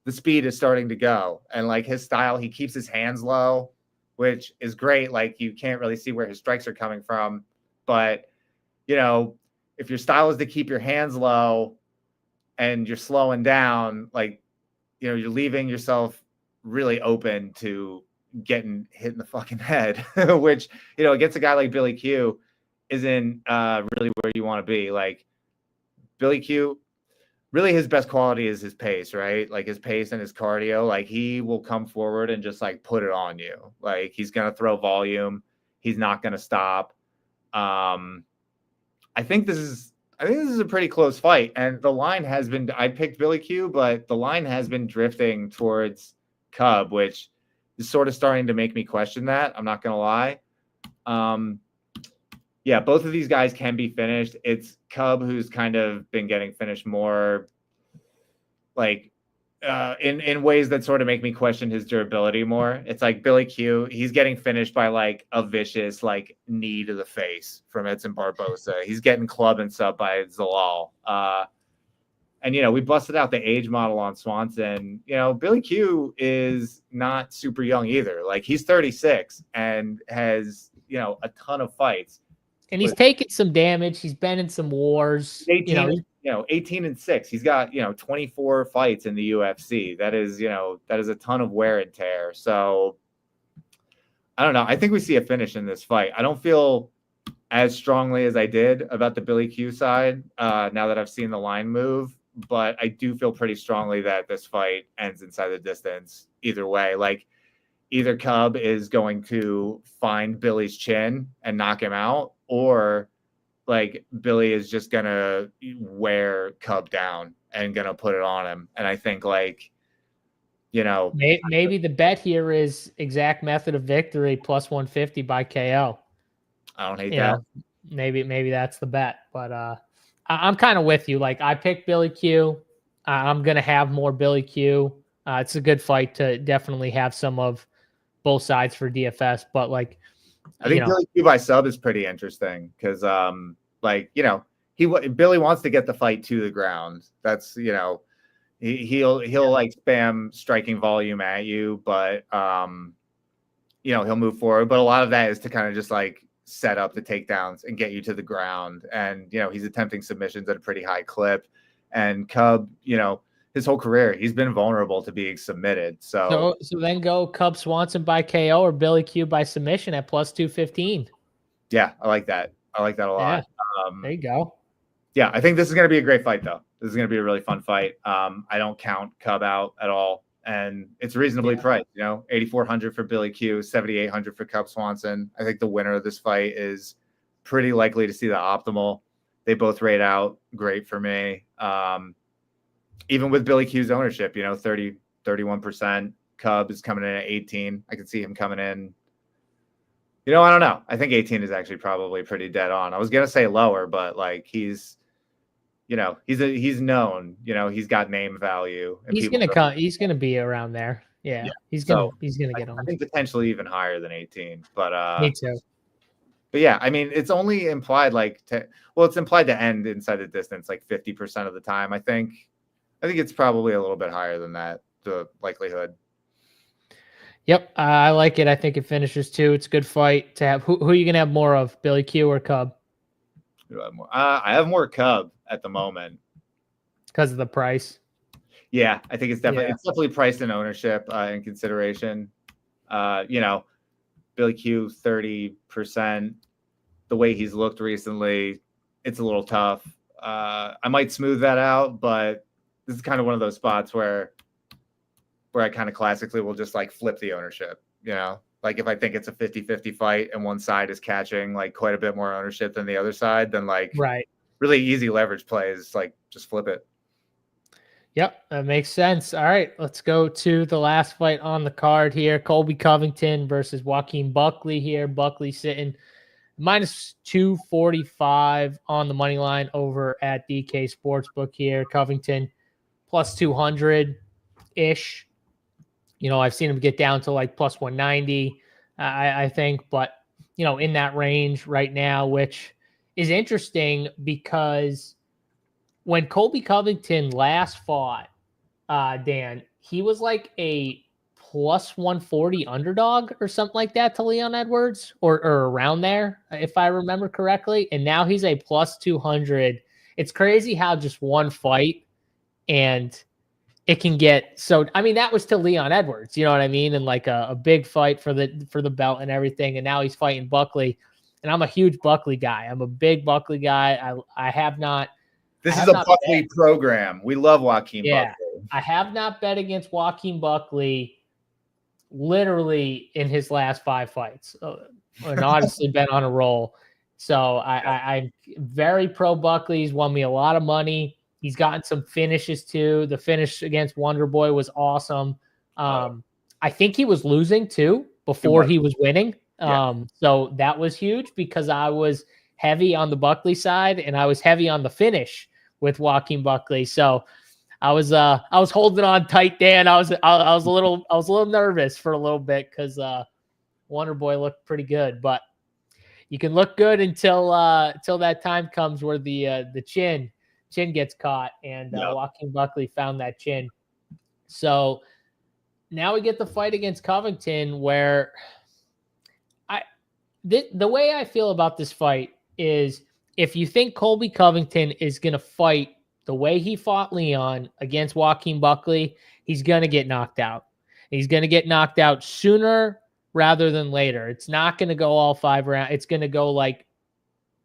the speed is starting to go, and like his style, he keeps his hands low, which is great. Like you can't really see where his strikes are coming from. But, if your style is to keep your hands low and you're slowing down, like, you're leaving yourself really open to getting hit in the fucking head, which, against a guy like Billy Q isn't really where you want to be. Like Billy Q, really his best quality is his pace, right? Like his pace and his cardio. Like he will come forward and just like put it on you. Like he's going to throw volume. He's not going to stop. I think this is a pretty close fight. And the line has been, I picked Billy Q, but the line has been drifting towards Cub, which is sort of starting to make me question that. I'm not going to lie. Yeah, both of these guys can be finished. It's Cub who's kind of been getting finished more like in ways that sort of make me question his durability more. It's like Billy Q, he's getting finished by like a vicious like knee to the face from Edson Barboza. He's getting club and sub by Zalal. And, we busted out the age model on Swanson. Billy Q is not super young either. Like he's 36 and has, a ton of fights. And he's taken some damage. He's been in some wars. 18-6. He's got, 24 fights in the UFC. That is a ton of wear and tear. So I don't know. I think we see a finish in this fight. I don't feel as strongly as I did about the Billy Q side now that I've seen the line move, but I do feel pretty strongly that this fight ends inside the distance either way. Like either Cub is going to find Billy's chin and knock him out, or like Billy is just gonna wear Cub down and gonna put it on him. And I think like, maybe the bet here is exact method of victory plus 150 by KO. I don't hate that. Maybe that's the bet, but I'm kind of with you. Like I picked Billy Q. I'm gonna have more Billy Q. It's a good fight to definitely have some of both sides for DFS, but like I think Billy Q by sub is pretty interesting because Billy wants to get the fight to the ground. That's he'll like spam striking volume at you, but he'll move forward. But a lot of that is to kind of just like set up the takedowns and get you to the ground. And he's attempting submissions at a pretty high clip. And Cub, his whole career, he's been vulnerable to being submitted. So then go Cub Swanson by KO or Billy Q by submission at plus 215. Yeah, I like that. I like that a lot. Yeah, there you go. Yeah, I think this is going to be a great fight, though. This is going to be a really fun fight. I don't count Cub out at all. And it's reasonably priced, 8,400 for Billy Q, 7,800 for Cub Swanson. I think the winner of this fight is pretty likely to see the optimal. They both rate out great for me. even with Billy Q's ownership, 31%. Cub is coming in at 18. I could see him coming in. I don't know. I think 18 is actually probably pretty dead on. I was gonna say lower, but like he's known. He's got name value. And he's gonna come. He's gonna be around there. Yeah. He's gonna get on. I think potentially even higher than 18. But me too. But yeah, I mean, it's only implied it's implied to end inside the distance like 50% of the time. I think it's probably a little bit higher than that, the likelihood. Yep, I like it. I think it finishes too. It's a good fight to have. Who are you gonna have more of, Billy Q or Cub? I have more Cub at the moment because of the price. Yeah, I think it's definitely priced in ownership in consideration. Billy Q 30%. The way he's looked recently, it's a little tough. I might smooth that out, but this is kind of one of those spots where I kind of classically will just like flip the ownership, like if I think it's a 50-50 fight and one side is catching like quite a bit more ownership than the other side, then like really easy leverage plays, like just flip it. Yep, that makes sense. All right, let's go to the last fight on the card here. Colby Covington versus Joaquin Buckley here. Buckley sitting minus 245 on the money line over at DK Sportsbook here. Covington plus 200-ish. I've seen him get down to like plus 190, I think. But, in that range right now, which is interesting because when Colby Covington last fought, Dan, he was like a plus 140 underdog or something like that to Leon Edwards or around there, if I remember correctly. And now he's a plus 200. It's crazy how just one fight and it can get so. I mean, that was to Leon Edwards, you know what I mean, and like a big fight for the belt and everything. And now he's fighting Buckley, and I'm a huge Buckley guy. I'm a big Buckley guy. I have not. This is a Buckley program. We love Joaquin Buckley. I have not bet against Joaquin Buckley literally in his last 5 fights, and obviously been on a roll. So I'm very pro Buckley. He's won me a lot of money. He's gotten some finishes too. The finish against Wonder Boy was awesome. I think he was losing too before he was winning. So that was huge because I was heavy on the Buckley side and I was heavy on the finish with Joaquin Buckley. So I was holding on tight, Dan. I was a little nervous for a little bit because Wonder Boy looked pretty good, but you can look good until that time comes where the chin gets caught, and Joaquin Buckley found that chin. So now we get the fight against Covington, where the way I feel about this fight is if you think Colby Covington is going to fight the way he fought Leon against Joaquin Buckley, he's going to get knocked out. He's going to get knocked out sooner rather than later. It's not going to go all 5 rounds. It's going to go like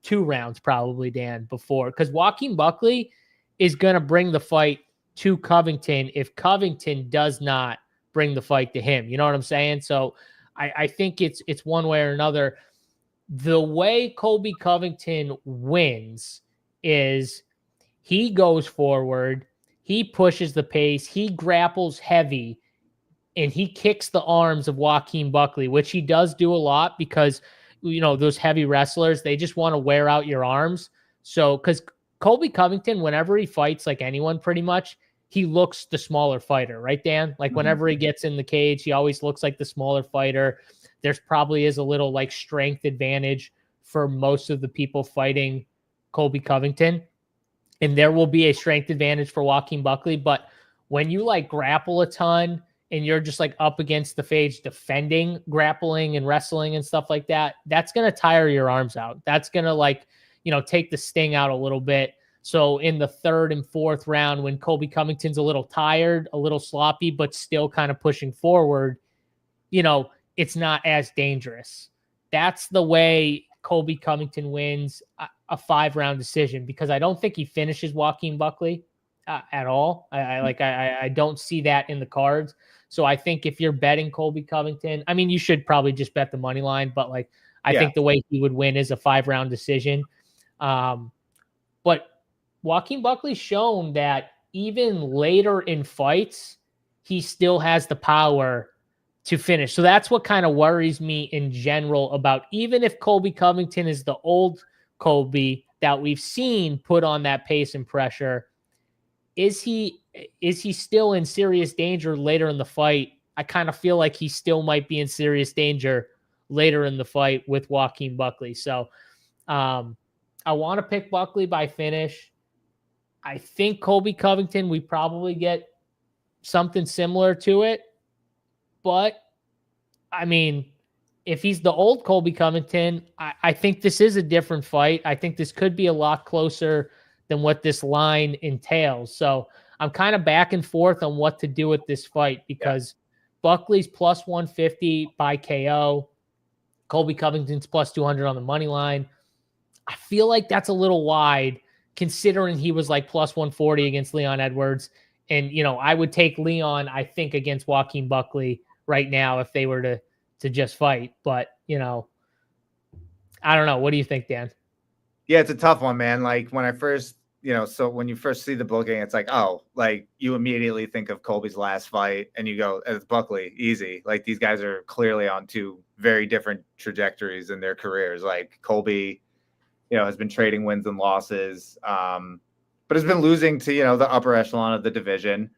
2 rounds probably, Dan, before. Because Joaquin Buckley is going to bring the fight to Covington if Covington does not bring the fight to him. You know what I'm saying? So I think it's one way or another. The way Colby Covington wins is he goes forward, he pushes the pace, he grapples heavy, and he kicks the arms of Joaquin Buckley, which he does do a lot because, those heavy wrestlers, they just want to wear out your arms. So, because Colby Covington, whenever he fights like anyone pretty much, he looks the smaller fighter, right, Dan? Like whenever he gets in the cage, he always looks like the smaller fighter. There's probably is a little like strength advantage for most of the people fighting Colby Covington. And there will be a strength advantage for Joaquin Buckley. But when you like grapple a ton and you're just like up against the cage defending, grappling and wrestling and stuff like that, that's going to tire your arms out. That's going to take the sting out a little bit. So in the 3rd and 4th round, when Colby Covington's a little tired, a little sloppy, but still kind of pushing forward, it's not as dangerous. That's the way Colby Covington wins a 5-round decision, because I don't think he finishes Joaquin Buckley at all. I don't see that in the cards. So I think if you're betting Colby Covington, I mean, you should probably just bet the money line, but I think the way he would win is a 5-round decision. But Joaquin Buckley's shown that even later in fights, he still has the power to finish. So that's what kind of worries me in general about, even if Colby Covington is the old Colby that we've seen put on that pace and pressure, is he still in serious danger later in the fight? I kind of feel like he still might be in serious danger later in the fight with Joaquin Buckley. So I want to pick Buckley by finish. I think Colby Covington, we probably get something similar to it. But, I mean, if he's the old Colby Covington, I think this is a different fight. I think this could be a lot closer than what this line entails. So I'm kind of back and forth on what to do with this fight because Buckley's plus 150 by KO. Colby Covington's plus 200 on the money line. I feel like that's a little wide considering he was like plus 140 against Leon Edwards. And, I would take Leon, I think, against Joaquin Buckley right now if they were to just fight. But, I don't know. What do you think, Dan? Yeah, it's a tough one, man. Like when I first, so when you first see the booking, it's like, oh, like you immediately think of Colby's last fight and you go, it's Buckley, easy. Like these guys are clearly on two very different trajectories in their careers. Like Colby, has been trading wins and losses, but has been losing to, the upper echelon of the division.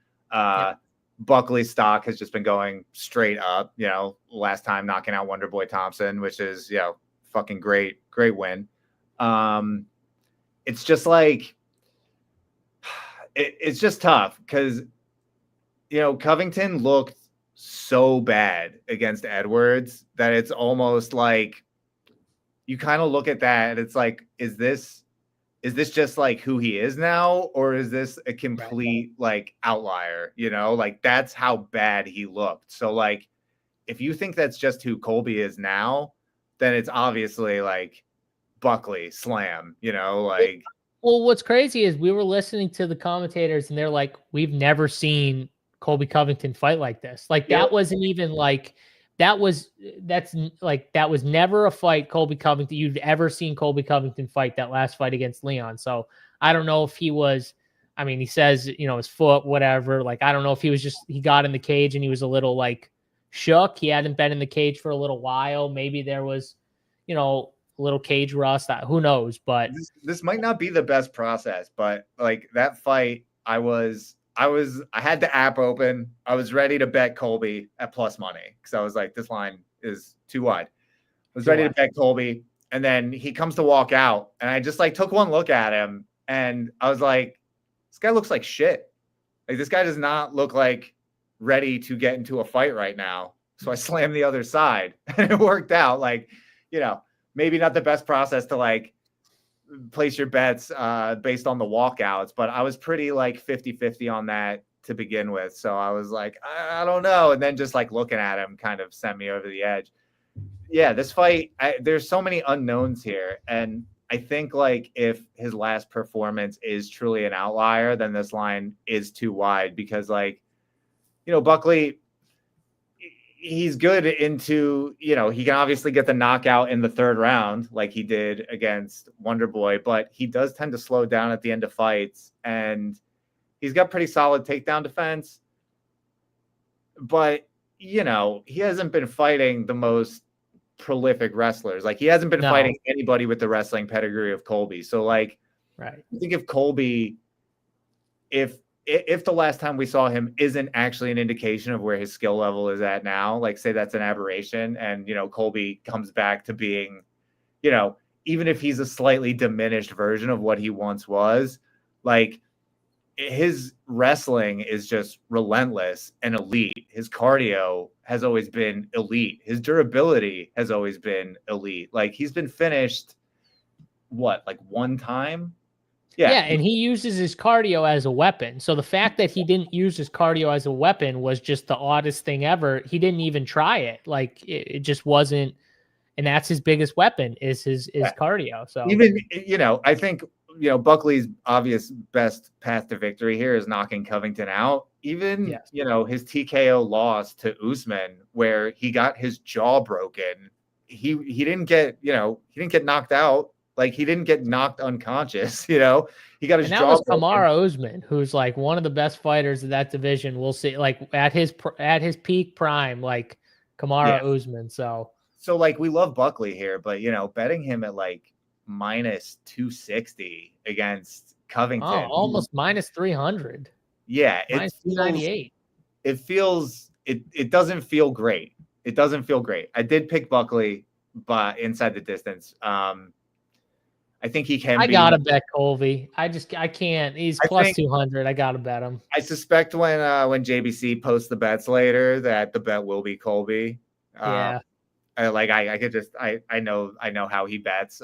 Buckley's stock has just been going straight up, last time knocking out Wonderboy Thompson, which is, fucking great win. It's just like, it's just tough because, Covington looked so bad against Edwards that it's almost like you kind of look at that and it's like, is this just like who he is now? Or is this a complete like outlier, like that's how bad he looked. So like, if you think that's just who Colby is now, then it's obviously like Buckley slam, like. Well, what's crazy is we were listening to the commentators and they're like, we've never seen Colby Covington fight like this. Like that wasn't even like, that was never a fight Colby Covington you'd ever seen Colby Covington fight, that last fight against Leon. So I don't know if he was, he says, his foot, whatever. Like, I don't know if he got in the cage and he was a little like shook. He hadn't been in the cage for a little while. Maybe there was, a little cage rust. Who knows? But this might not be the best process, but like that fight, I had the app open. I was ready to bet Colby at plus money because I was like, this line is too wide. I was ready to bet Colby. And then he comes to walk out and I just like took one look at him and I was like, this guy looks like shit. Like this guy does not look like ready to get into a fight right now. So I slammed the other side and it worked out. Like, maybe not the best process to like place your bets based on the walkouts, but I was pretty like 50-50 on that to begin with. So I was like, I don't know. And then just like looking at him kind of sent me over the edge. Yeah, this fight, there's so many unknowns here. And I think like if his last performance is truly an outlier, then this line is too wide because like, Buckley, he's good into, he can obviously get the knockout in the third round like he did against Wonderboy, but he does tend to slow down at the end of fights and he's got pretty solid takedown defense. But, he hasn't been fighting the most prolific wrestlers. Like he hasn't been fighting anybody with the wrestling pedigree of Colby. So like, I think if Colby, if the last time we saw him isn't actually an indication of where his skill level is at now, like say that's an aberration and, Colby comes back to being, even if he's a slightly diminished version of what he once was, like his wrestling is just relentless and elite. His cardio has always been elite. His durability has always been elite. Like he's been finished like one time. Yeah, and he uses his cardio as a weapon. So the fact that he didn't use his cardio as a weapon was just the oddest thing ever. He didn't even try it. Like it just wasn't, and that's his biggest weapon is his cardio. So even, I think, Buckley's obvious best path to victory here is knocking Covington out. Even, his TKO loss to Usman where he got his jaw broken. He didn't get, he didn't get knocked out. Like he didn't get knocked unconscious, you know. He got his and that jaw was broken. Kamaru Usman, who's like one of the best fighters of that division. We'll see, like at his peak prime, like Kamaru Usman. So like we love Buckley here, but you know, betting him at like minus 260 against Covington, almost minus 300. Yeah, minus 298. It doesn't feel great. It doesn't feel great. I did pick Buckley, but inside the distance. I think he can. I gotta bet Colby. I can't. He's plus 200. I gotta bet him. I suspect when JBC posts the bets later that the bet will be Colby. Yeah. I know how he bets.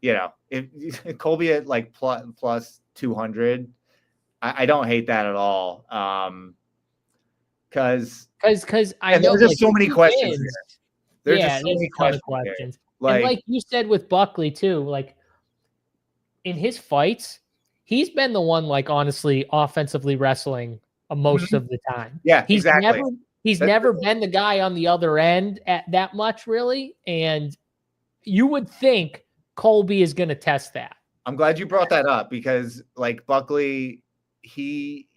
You know, if Colby at like plus 200, I don't hate that at all. Because I know there's just so many questions. There's just so many questions. Like you said with Buckley too, like in his fights, he's been the one, like, honestly, offensively wrestling most of the time. Yeah, he's exactly. He's never been the guy on the other end at that much, really. And you would think Colby is going to test that. I'm glad you brought that up because, like, Buckley, he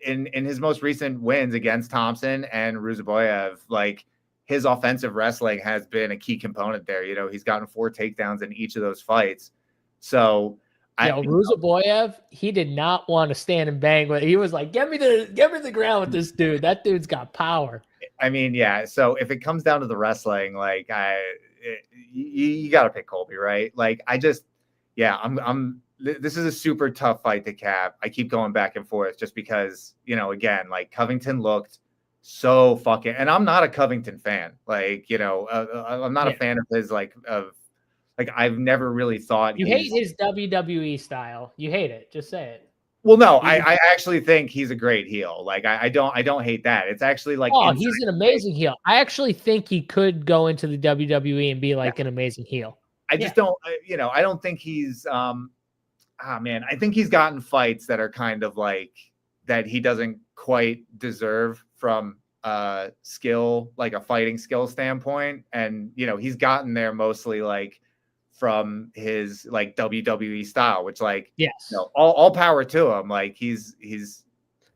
in his most recent wins against Thompson and Ruziboyev, like, his offensive wrestling has been a key component there. You know, he's gotten 4 takedowns in each of those fights. So, Ruziboyev, he did not want to stand and bang, but he was like, "Get me the ground with this dude. That dude's got power." I mean, yeah. So if it comes down to the wrestling, like, you got to pick Colby, right? Like, this is a super tough fight to cap. I keep going back and forth just because, you know, again, like, Covington looked so fucking, and I'm not a Covington fan. Like, you know, I'm not a fan of his, like, I've never really thought you hate his WWE style. You hate it. Just say it. Well, no, I actually think he's a great heel. Like, I don't hate that. It's actually like, he's an amazing heel. I actually think he could go into the WWE and be like an amazing heel. I just don't, you know, I don't think he's, man, I think he's gotten fights that are kind of like that he doesn't quite deserve from skill, like a fighting skill standpoint. And, you know, he's gotten there mostly like from his like WWE style, which, like, you know, all power to him. Like, he's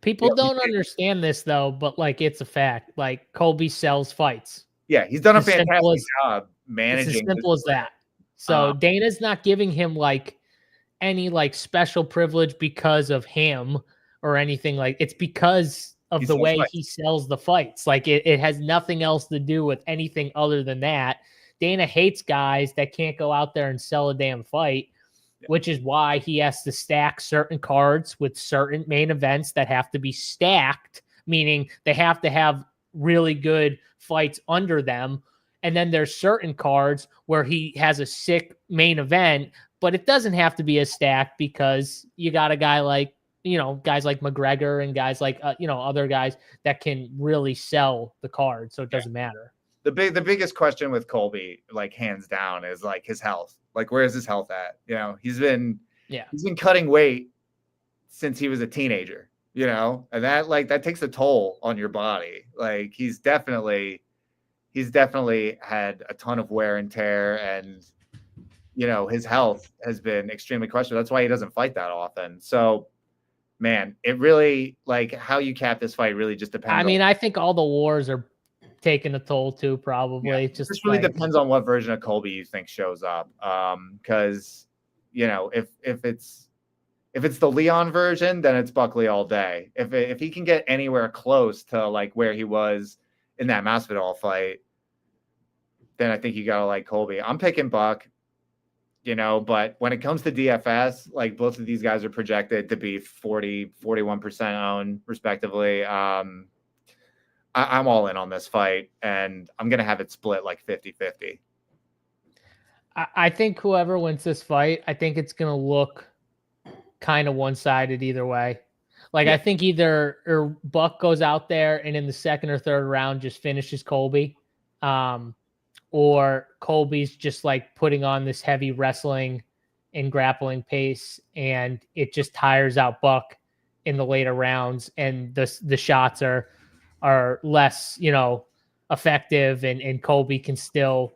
people don't understand this though, but like, it's a fact. Like, Colby sells fights. Yeah, he's done a fantastic job managing. It's as simple as that. So Dana's not giving him like any like special privilege because of him or anything. Like, it's because of the way he sells the fights. Like, it has nothing else to do with anything other than that. Dana hates guys that can't go out there and sell a damn fight, which is why he has to stack certain cards with certain main events that have to be stacked, meaning they have to have really good fights under them. And then there's certain cards where he has a sick main event, but it doesn't have to be as stacked because you got a guy like, you know, guys like McGregor and guys like, you know, other guys that can really sell the card. So it doesn't matter. The biggest question with Colby, like, hands down, is like his health. Like, where is his health at? You know, he's been cutting weight since he was a teenager, you know, and that takes a toll on your body. Like, he's definitely had a ton of wear and tear, and, you know, his health has been extremely questionable. That's why he doesn't fight that often. So, man, it really, like, how you cap this fight really just depends. I mean, I think all the wars are taking a toll too, probably. Just this really depends on what version of Colby you think shows up. Because, you know, if it's the Leon version, then it's Buckley all day. If he can get anywhere close to like where he was in that Masvidal fight, then I think you gotta like Colby. I'm picking Buck, you know, but when it comes to DFS, like, both of these guys are projected to be 41% owned respectively. I'm all in on this fight, and I'm going to have it split like 50-50. I think whoever wins this fight, I think it's going to look kind of one-sided either way. Like, I think either Buck goes out there and in the second or third round just finishes Colby, or Colby's just like putting on this heavy wrestling and grappling pace, and it just tires out Buck in the later rounds, and the shots are less, you know, effective, and Colby can still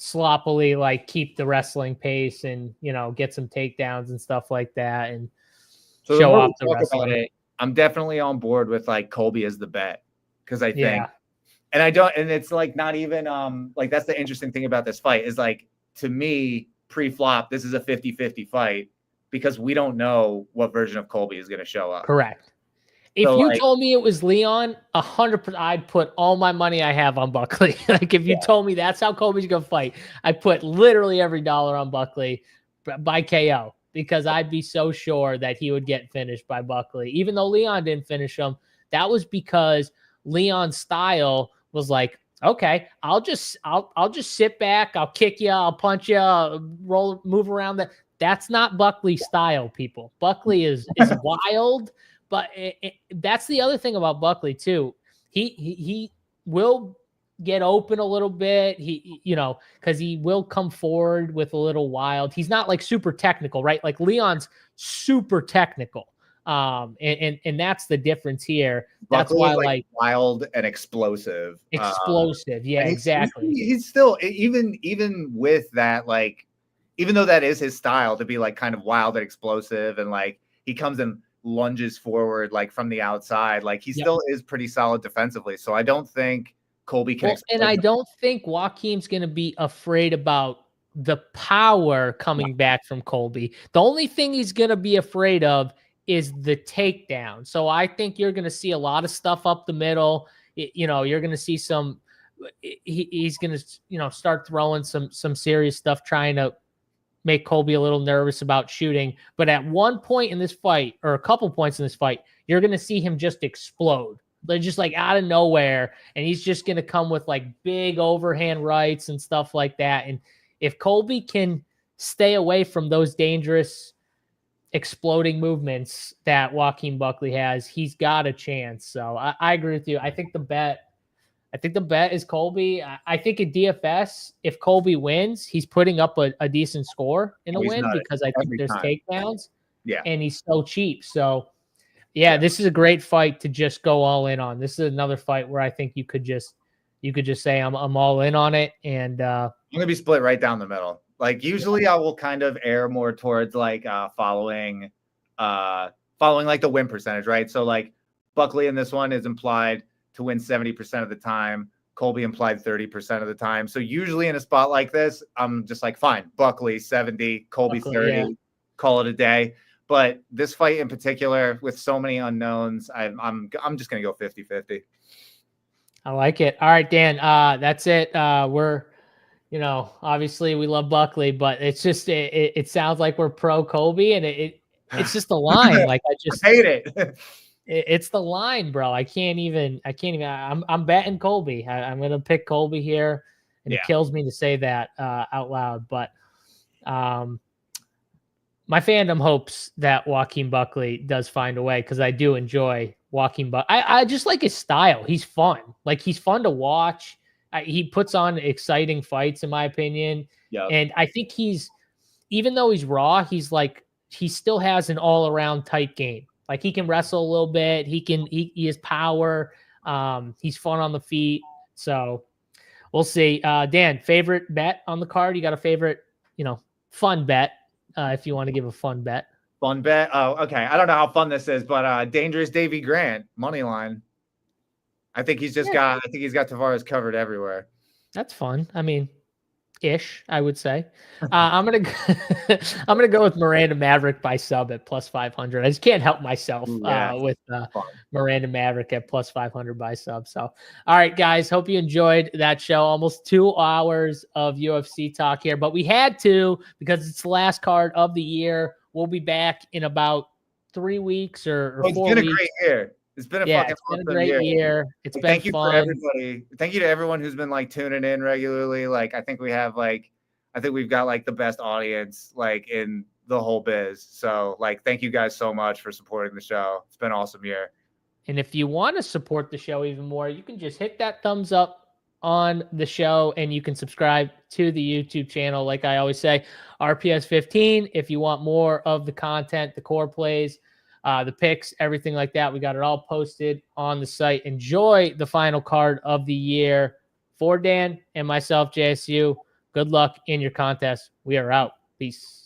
sloppily like keep the wrestling pace and, you know, get some takedowns and stuff like that and So show off the the talk wrestling. about it, I'm definitely on board with like Colby as the bet because I think, Yeah. and I don't, and it's like not even like that's the interesting thing about this fight is like to me pre-flop this is a 50-50 fight because we don't know what version of Colby is going to show up. Correct. If So, you like, told me it was Leon, 100%, I'd put all my money I have on Buckley. Like if you told me that's how Colby's gonna fight, I put literally every dollar on Buckley by KO because I'd be so sure that he would get finished by Buckley, even though Leon didn't finish him. That was because Leon's style was like, okay, I'll just sit back, I'll kick you, I'll punch you, I'll move around. That's not Buckley's style, people. Buckley is wild. But that's the other thing about Buckley too. He will get open a little bit. He you know, because he will come forward with a little wild. He's not like super technical, right? Like Leon's super technical. And that's the difference here. That's Buckley why is like wild and explosive. Explosive, yeah, exactly. He's still even with that, like even though that is his style to be like kind of wild and explosive, and like he comes in lunges forward like from the outside, like he still is pretty solid defensively. So I don't think Colby can. And I don't think Joaquim's going to be afraid about the power coming back from Colby. The only thing he's going to be afraid of is the takedown. So I think you're going to see a lot of stuff up the middle. You know, you're going to see some. He's going to, you know, start throwing some serious stuff, trying to make Colby a little nervous about shooting. But at one point in this fight, or a couple points in this fight, you're going to see him just explode. They're just like out of nowhere. And he's just going to come with like big overhand rights and stuff like that. And if Colby can stay away from those dangerous exploding movements that Joaquim Buckley has, he's got a chance. So I agree with you. I think the bet is Colby. I think at DFS, if Colby wins, he's putting up a decent score in a win because I think there's takedowns. Yeah. And he's so cheap. So, yeah, this is a great fight to just go all in on. This is another fight where I think you could just say I'm all in on it. And I'm going to be split right down the middle. Like usually I will kind of err more towards like following like the win percentage, right? So like Buckley in this one is implied to win 70% of the time. Colby implied 30% of the time. So usually in a spot like this, I'm just like, fine, Buckley 70, Colby 30, call it a day. But this fight in particular, with so many unknowns, I'm just gonna go 50-50. I like it. All right, Dan. That's it. We're, you know, obviously we love Buckley, but it's just it sounds like we're pro Colby, and it's just the line. Like I hate it. It's the line, bro. I can't even. I'm betting Colby. I'm gonna pick Colby here, and it kills me to say that out loud. But my fandom hopes that Joaquim Buckley does find a way because I do enjoy Joaquim Buckley. I just like his style. He's fun. Like he's fun to watch. He puts on exciting fights, in my opinion. Yeah. And I think even though he's raw, he still has an all around tight game. Like he can wrestle a little bit. He has power. He's fun on the feet. So we'll see. Dan, favorite bet on the card? You got a favorite, you know, fun bet? If you want to give a fun bet. Fun bet. Oh, okay. I don't know how fun this is, but Dangerous Davy Grant money line. I think he's got Tavarez covered everywhere. That's fun. I mean, ish, I would say. I'm gonna go with Miranda Maverick by sub at plus 500. I just can't help myself with Miranda Maverick at plus 500 by sub. So, all right, guys, hope you enjoyed that show. Almost 2 hours of UFC talk here, but we had to because it's the last card of the year. We'll be back in about 3 weeks or 4 weeks. It's been a great year. It's been a great year. It's been thank you fun. For everybody. Thank you to everyone who's been like tuning in regularly. Like I think we've got like the best audience like in the whole biz. So like thank you guys so much for supporting the show. It's been an awesome year. And if you want to support the show even more, you can just hit that thumbs up on the show and you can subscribe to the YouTube channel. Like I always say, RPS 15. If you want more of the content, the core plays, the picks, everything like that, we got it all posted on the site. Enjoy the final card of the year. For Dan and myself, JSU, Good luck in your contest. We are out. Peace.